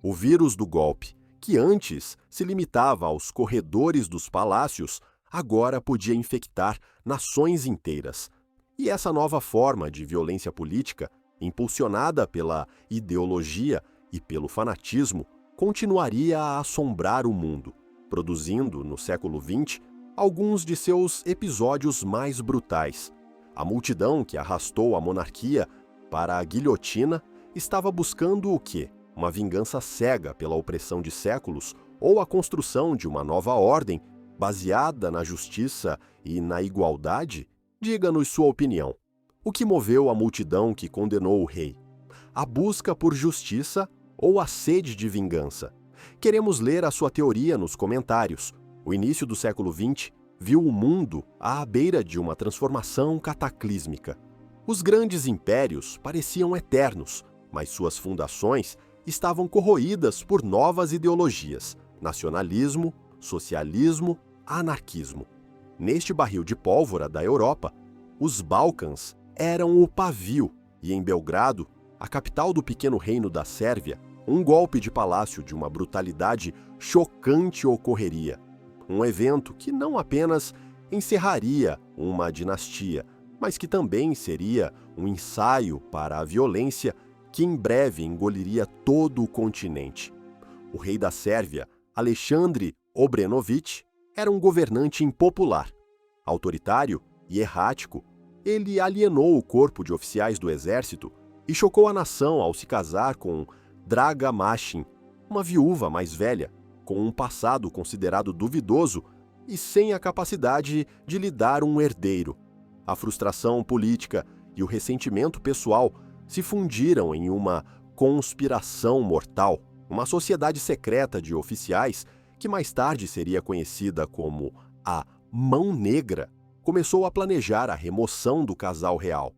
A: O vírus do golpe, que antes se limitava aos corredores dos palácios, agora podia infectar nações inteiras. E essa nova forma de violência política, impulsionada pela ideologia e pelo fanatismo, continuaria a assombrar o mundo, produzindo, no século XX, alguns de seus episódios mais brutais. A multidão que arrastou a monarquia para a guilhotina, estava buscando o quê? Uma vingança cega pela opressão de séculos ou a construção de uma nova ordem baseada na justiça e na igualdade? Diga-nos sua opinião. O que moveu a multidão que condenou o rei? A busca por justiça ou a sede de vingança? Queremos ler a sua teoria nos comentários. O início do século XX viu o mundo à beira de uma transformação cataclísmica. Os grandes impérios pareciam eternos, mas suas fundações estavam corroídas por novas ideologias: nacionalismo, socialismo, anarquismo. Neste barril de pólvora da Europa, os Balcãs eram o pavio e em Belgrado, a capital do pequeno reino da Sérvia, um golpe de palácio de uma brutalidade chocante ocorreria. Um evento que não apenas encerraria uma dinastia, mas que também seria um ensaio para a violência que em breve engoliria todo o continente. O rei da Sérvia, Alexandre Obrenović, era um governante impopular. Autoritário e errático, ele alienou o corpo de oficiais do exército e chocou a nação ao se casar com Draga Mašin, uma viúva mais velha, com um passado considerado duvidoso e sem a capacidade de lhe dar um herdeiro. A frustração política e o ressentimento pessoal se fundiram em uma conspiração mortal, uma sociedade secreta de oficiais que mais tarde seria conhecida como a Mão Negra, começou a planejar a remoção do casal real.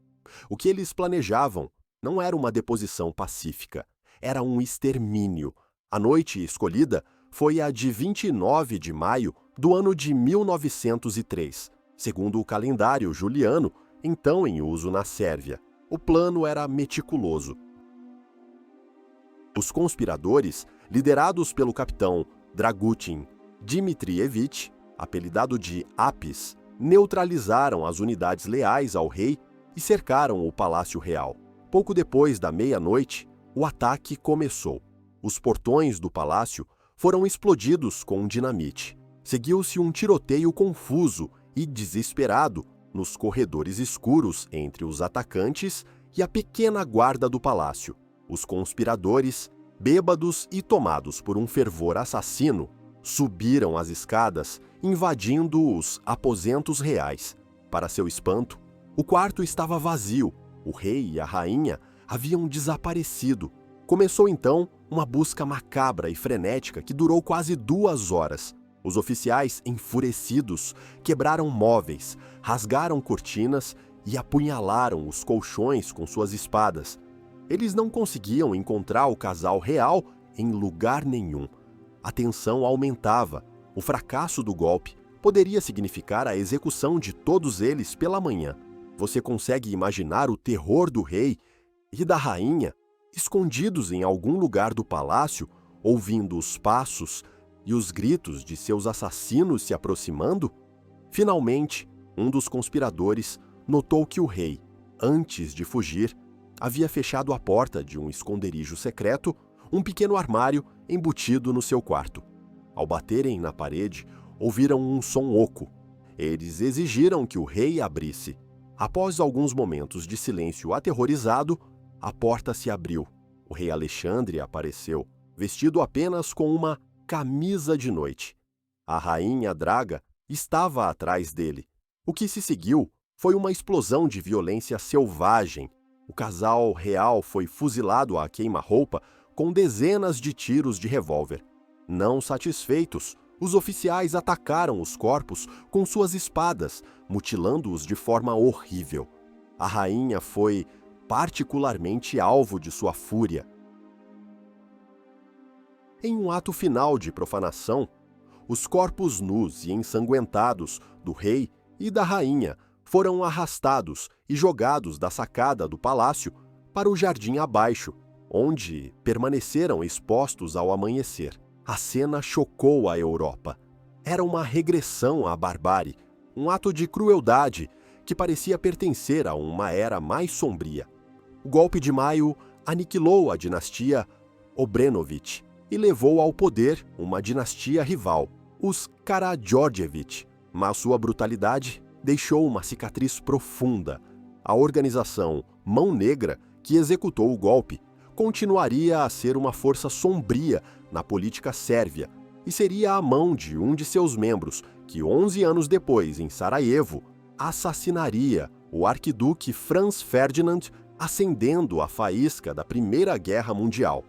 A: O que eles planejavam não era uma deposição pacífica, era um extermínio. A noite escolhida foi a de 29 de maio do ano de 1903, segundo o calendário juliano, então em uso na Sérvia. O plano era meticuloso. Os conspiradores, liderados pelo capitão Dragutin Dmitrievich, apelidado de Apis, neutralizaram as unidades leais ao rei e cercaram o Palácio Real. Pouco depois da meia-noite, o ataque começou. Os portões do palácio foram explodidos com dinamite. Seguiu-se um tiroteio confuso e desesperado nos corredores escuros entre os atacantes e a pequena guarda do palácio. Os conspiradores, bêbados e tomados por um fervor assassino, subiram as escadas, invadindo os aposentos reais. Para seu espanto, o quarto estava vazio. O rei e a rainha haviam desaparecido. Começou então uma busca macabra e frenética que durou quase 2 horas. Os oficiais, enfurecidos, quebraram móveis, rasgaram cortinas e apunhalaram os colchões com suas espadas. Eles não conseguiam encontrar o casal real em lugar nenhum. A tensão aumentava. O fracasso do golpe poderia significar a execução de todos eles pela manhã. Você consegue imaginar o terror do rei e da rainha, escondidos em algum lugar do palácio, ouvindo os passos e os gritos de seus assassinos se aproximando? Finalmente, um dos conspiradores notou que o rei, antes de fugir, havia fechado a porta de um esconderijo secreto, um pequeno armário embutido no seu quarto. Ao baterem na parede, ouviram um som oco. Eles exigiram que o rei abrisse. Após alguns momentos de silêncio aterrorizado, a porta se abriu. O rei Alexandre apareceu, vestido apenas com uma camisa de noite. A rainha Draga estava atrás dele. O que se seguiu foi uma explosão de violência selvagem. O casal real foi fuzilado a queima-roupa com dezenas de tiros de revólver. Não satisfeitos, os oficiais atacaram os corpos com suas espadas, mutilando-os de forma horrível. A rainha foi particularmente alvo de sua fúria. Em um ato final de profanação, os corpos nus e ensanguentados do rei e da rainha foram arrastados e jogados da sacada do palácio para o jardim abaixo, onde permaneceram expostos ao amanhecer. A cena chocou a Europa. Era uma regressão à barbárie, um ato de crueldade que parecia pertencer a uma era mais sombria. O golpe de maio aniquilou a dinastia Obrenović e levou ao poder uma dinastia rival, os Karađorđević, mas sua brutalidade deixou uma cicatriz profunda. A organização Mão Negra, que executou o golpe, continuaria a ser uma força sombria na política sérvia e seria a mão de um de seus membros que 11 anos depois, em Sarajevo, assassinaria o arquiduque Franz Ferdinand, acendendo a faísca da Primeira Guerra Mundial.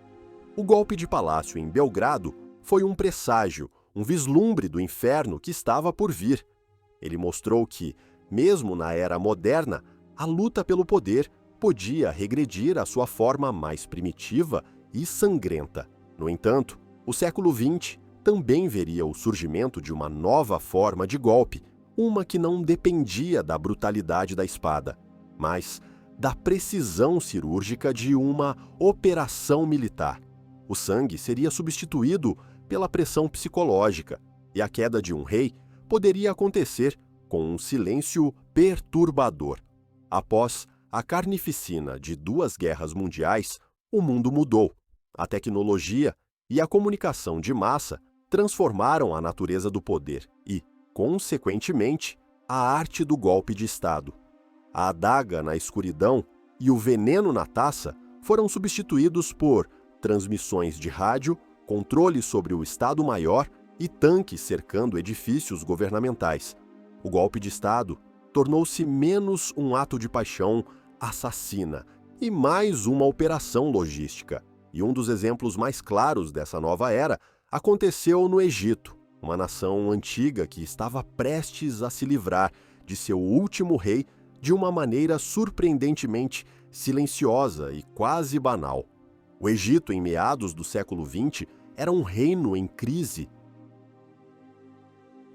A: O golpe de palácio em Belgrado foi um presságio, um vislumbre do inferno que estava por vir. Ele mostrou que, mesmo na era moderna, a luta pelo poder podia regredir à sua forma mais primitiva e sangrenta. No entanto, o século XX também veria o surgimento de uma nova forma de golpe, uma que não dependia da brutalidade da espada, mas da precisão cirúrgica de uma operação militar. O sangue seria substituído pela pressão psicológica, e a queda de um rei poderia acontecer com um silêncio perturbador. Após a carnificina de 2 guerras mundiais, o mundo mudou. A tecnologia e a comunicação de massa transformaram a natureza do poder e, consequentemente, a arte do golpe de Estado. A adaga na escuridão e o veneno na taça foram substituídos por transmissões de rádio, controle sobre o Estado-Maior e tanques cercando edifícios governamentais. O golpe de Estado tornou-se menos um ato de paixão assassina e mais uma operação logística. E um dos exemplos mais claros dessa nova era aconteceu no Egito, uma nação antiga que estava prestes a se livrar de seu último rei de uma maneira surpreendentemente silenciosa e quase banal. O Egito, em meados do século XX, era um reino em crise.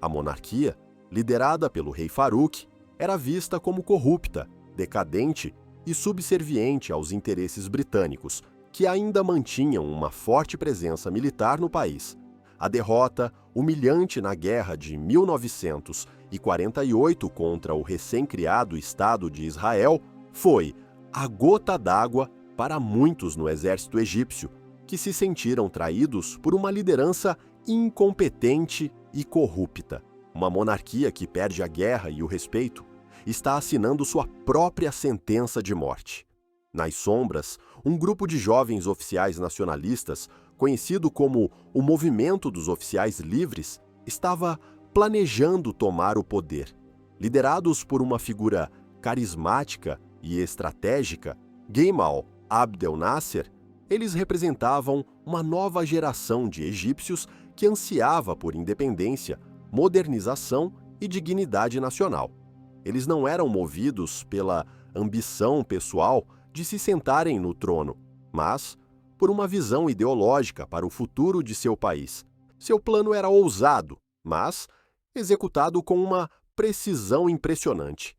A: A monarquia, liderada pelo rei Farouk, era vista como corrupta, decadente e subserviente aos interesses britânicos, que ainda mantinham uma forte presença militar no país. A derrota humilhante na guerra de 1948 contra o recém-criado Estado de Israel foi a gota d'água para muitos no exército egípcio, que se sentiram traídos por uma liderança incompetente e corrupta. Uma monarquia que perde a guerra e o respeito está assinando sua própria sentença de morte. Nas sombras, um grupo de jovens oficiais nacionalistas, conhecido como o Movimento dos Oficiais Livres, estava planejando tomar o poder. Liderados por uma figura carismática e estratégica, Gamal Abdel Nasser, eles representavam uma nova geração de egípcios que ansiava por independência, modernização e dignidade nacional. Eles não eram movidos pela ambição pessoal de se sentarem no trono, mas por uma visão ideológica para o futuro de seu país. Seu plano era ousado, mas executado com uma precisão impressionante.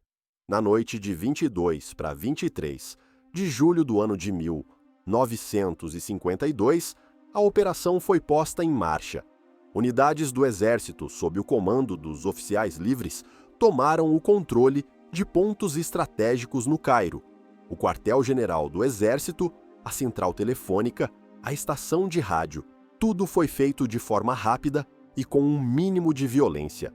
A: Na noite de 22 para 23 de julho do ano de 1952, a operação foi posta em marcha. Unidades do exército, sob o comando dos oficiais livres, tomaram o controle de pontos estratégicos no Cairo: o quartel-general do exército, a central telefônica, a estação de rádio. Tudo foi feito de forma rápida e com um mínimo de violência.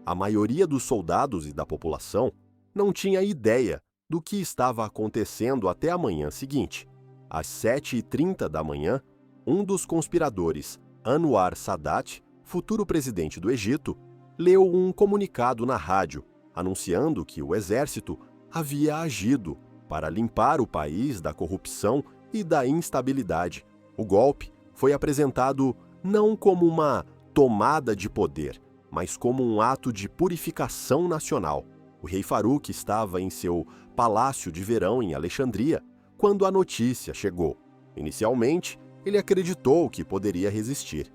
A: A maioria dos soldados e da população não tinha ideia do que estava acontecendo até a manhã seguinte. Às 7h30 da manhã, um dos conspiradores, Anwar Sadat, futuro presidente do Egito, leu um comunicado na rádio, anunciando que o exército havia agido para limpar o país da corrupção e da instabilidade. O golpe foi apresentado não como uma tomada de poder, mas como um ato de purificação nacional. O rei Farouk estava em seu palácio de verão em Alexandria quando a notícia chegou. Inicialmente, ele acreditou que poderia resistir.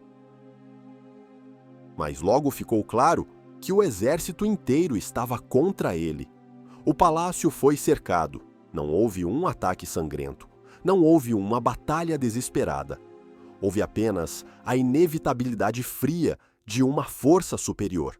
A: Mas logo ficou claro que o exército inteiro estava contra ele. O palácio foi cercado. Não houve um ataque sangrento. Não houve uma batalha desesperada. Houve apenas a inevitabilidade fria de uma força superior.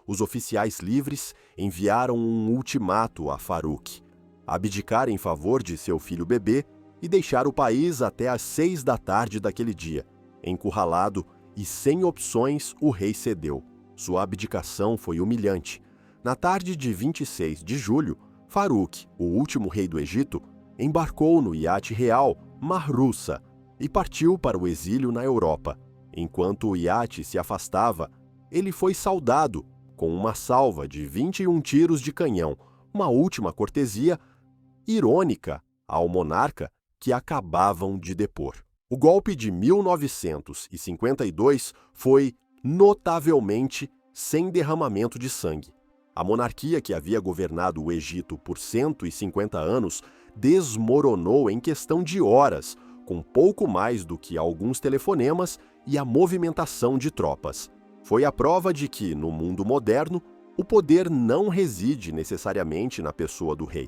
A: Os oficiais livres enviaram um ultimato a Farouk: abdicar em favor de seu filho bebê e deixar o país até às 6 da tarde daquele dia. Encurralado e sem opções, o rei cedeu. Sua abdicação foi humilhante. Na tarde de 26 de julho, Farouk, o último rei do Egito, embarcou no iate real Marrussa e partiu para o exílio na Europa. Enquanto o iate se afastava, ele foi saudado com uma salva de 21 tiros de canhão, uma última cortesia irônica ao monarca que acabavam de depor. O golpe de 1952 foi, notavelmente, sem derramamento de sangue. A monarquia que havia governado o Egito por 150 anos desmoronou em questão de horas, com pouco mais do que alguns telefonemas e a movimentação de tropas. Foi a prova de que, no mundo moderno, o poder não reside necessariamente na pessoa do rei,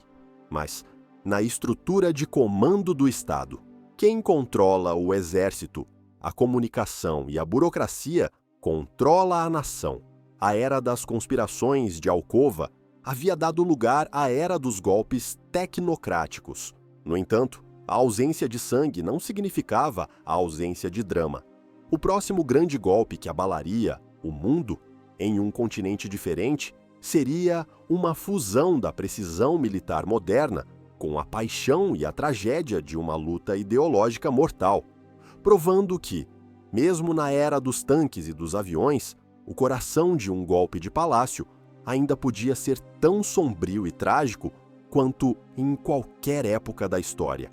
A: mas na estrutura de comando do Estado. Quem controla o exército, a comunicação e a burocracia controla a nação. A era das conspirações de Alcova havia dado lugar à era dos golpes tecnocráticos. No entanto, a ausência de sangue não significava a ausência de drama. O próximo grande golpe que abalaria o mundo, em um continente diferente, seria uma fusão da precisão militar moderna com a paixão e a tragédia de uma luta ideológica mortal, provando que, mesmo na era dos tanques e dos aviões, o coração de um golpe de palácio ainda podia ser tão sombrio e trágico quanto em qualquer época da história.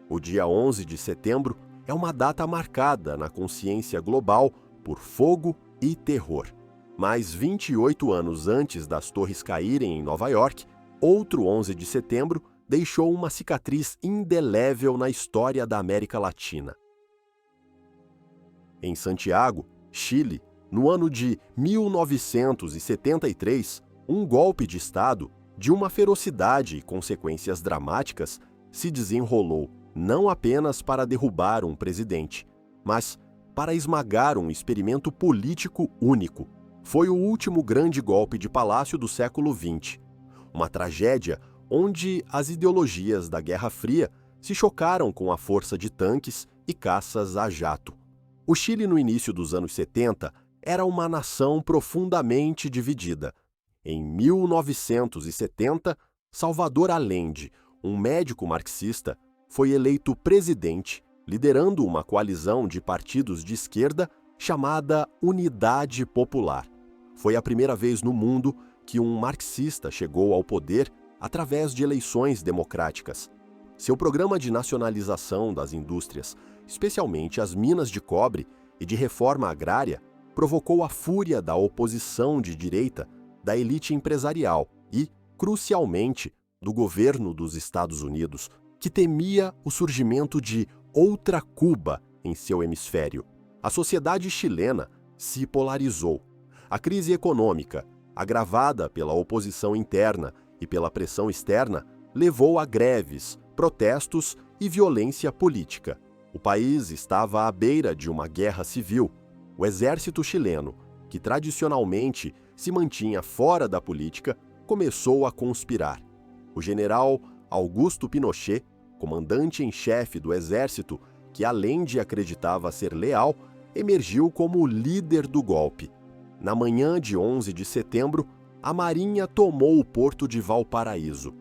A: O dia 11 de setembro é uma data marcada na consciência global por fogo e terror. Mas 28 anos antes das torres caírem em Nova York, outro 11 de setembro deixou uma cicatriz indelével na história da América Latina. Em Santiago, Chile, no ano de 1973, um golpe de Estado, de uma ferocidade e consequências dramáticas, se desenrolou não apenas para derrubar um presidente, mas para esmagar um experimento político único. Foi o último grande golpe de palácio do século XX, uma tragédia onde as ideologias da Guerra Fria se chocaram com a força de tanques e caças a jato. O Chile, no início dos anos 70, era uma nação profundamente dividida. Em 1970, Salvador Allende, um médico marxista, foi eleito presidente, liderando uma coalizão de partidos de esquerda chamada Unidade Popular. Foi a primeira vez no mundo que um marxista chegou ao poder através de eleições democráticas. Seu programa de nacionalização das indústrias, especialmente as minas de cobre, e de reforma agrária, provocou a fúria da oposição de direita, da elite empresarial e, crucialmente, do governo dos Estados Unidos, que temia o surgimento de outra Cuba em seu hemisfério. A sociedade chilena se polarizou. A crise econômica, agravada pela oposição interna e pela pressão externa, levou a greves, protestos e violência política. O país estava à beira de uma guerra civil. O exército chileno, que tradicionalmente se mantinha fora da política, começou a conspirar. O general Augusto Pinochet, comandante em chefe do exército, que Allende acreditava ser leal, emergiu como o líder do golpe. Na manhã de 11 de setembro, a Marinha tomou o porto de Valparaíso.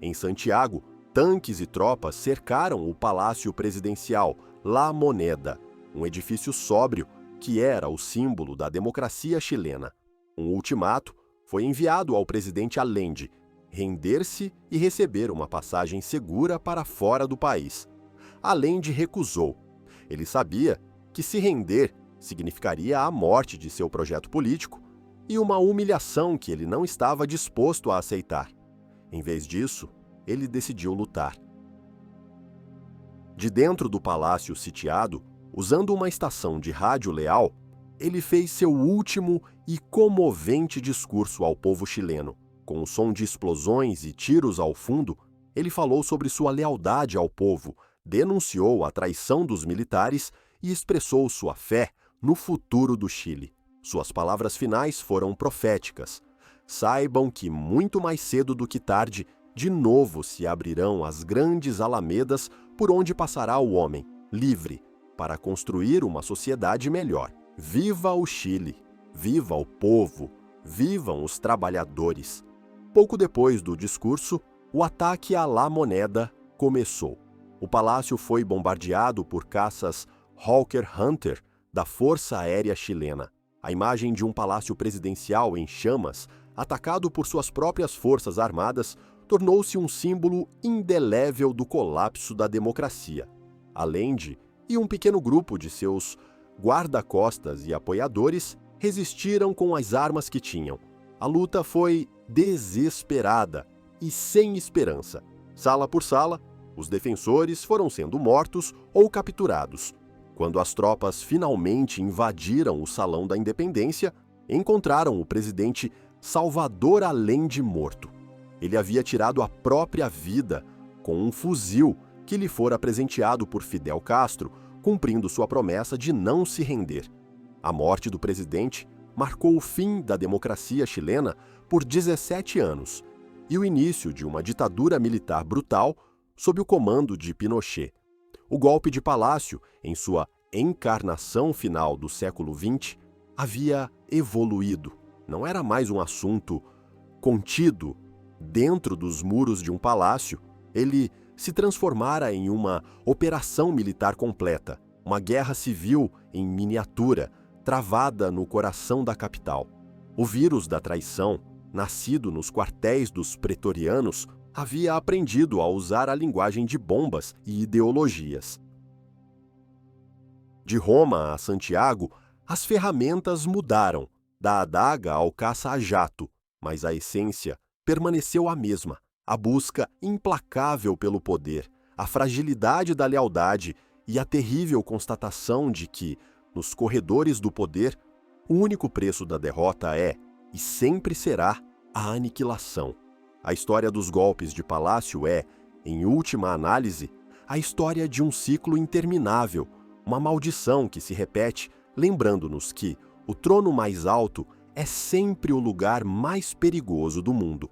A: Em Santiago, tanques e tropas cercaram o Palácio Presidencial La Moneda, um edifício sóbrio que era o símbolo da democracia chilena. Um ultimato foi enviado ao presidente Allende, render-se e receber uma passagem segura para fora do país. Allende recusou. Ele sabia que se render significaria a morte de seu projeto político e uma humilhação que ele não estava disposto a aceitar. Em vez disso, ele decidiu lutar. De dentro do palácio sitiado, usando uma estação de rádio leal, ele fez seu último e comovente discurso ao povo chileno. Com o som de explosões e tiros ao fundo, ele falou sobre sua lealdade ao povo, denunciou a traição dos militares e expressou sua fé no futuro do Chile. Suas palavras finais foram proféticas. Saibam que muito mais cedo do que tarde, de novo se abrirão as grandes alamedas por onde passará o homem, livre, para construir uma sociedade melhor. Viva o Chile! Viva o povo! Vivam os trabalhadores! Pouco depois do discurso, o ataque à La Moneda começou. O palácio foi bombardeado por caças Hawker Hunter da Força Aérea Chilena. A imagem de um palácio presidencial em chamas, atacado por suas próprias forças armadas, tornou-se um símbolo indelével do colapso da democracia. Allende e um pequeno grupo de seus guarda-costas e apoiadores resistiram com as armas que tinham. A luta foi desesperada e sem esperança. Sala por sala, os defensores foram sendo mortos ou capturados. Quando as tropas finalmente invadiram o Salão da Independência, encontraram o presidente Salvador Allende morto. Ele havia tirado a própria vida com um fuzil que lhe fora presenteado por Fidel Castro, cumprindo sua promessa de não se render. A morte do presidente marcou o fim da democracia chilena por 17 anos e o início de uma ditadura militar brutal sob o comando de Pinochet. O golpe de Palácio, em sua encarnação final do século XX, havia evoluído. Não era mais um assunto contido dentro dos muros de um palácio. Ele se transformara em uma operação militar completa, uma guerra civil em miniatura, travada no coração da capital. O vírus da traição, nascido nos quartéis dos pretorianos, havia aprendido a usar a linguagem de bombas e ideologias. De Roma a Santiago, as ferramentas mudaram, da adaga ao caça a jato, mas a essência permaneceu a mesma: a busca implacável pelo poder, a fragilidade da lealdade e a terrível constatação de que, nos corredores do poder, o único preço da derrota é, e sempre será, a aniquilação. A história dos golpes de Palácio é, em última análise, a história de um ciclo interminável, uma maldição que se repete, lembrando-nos que o trono mais alto é sempre o lugar mais perigoso do mundo.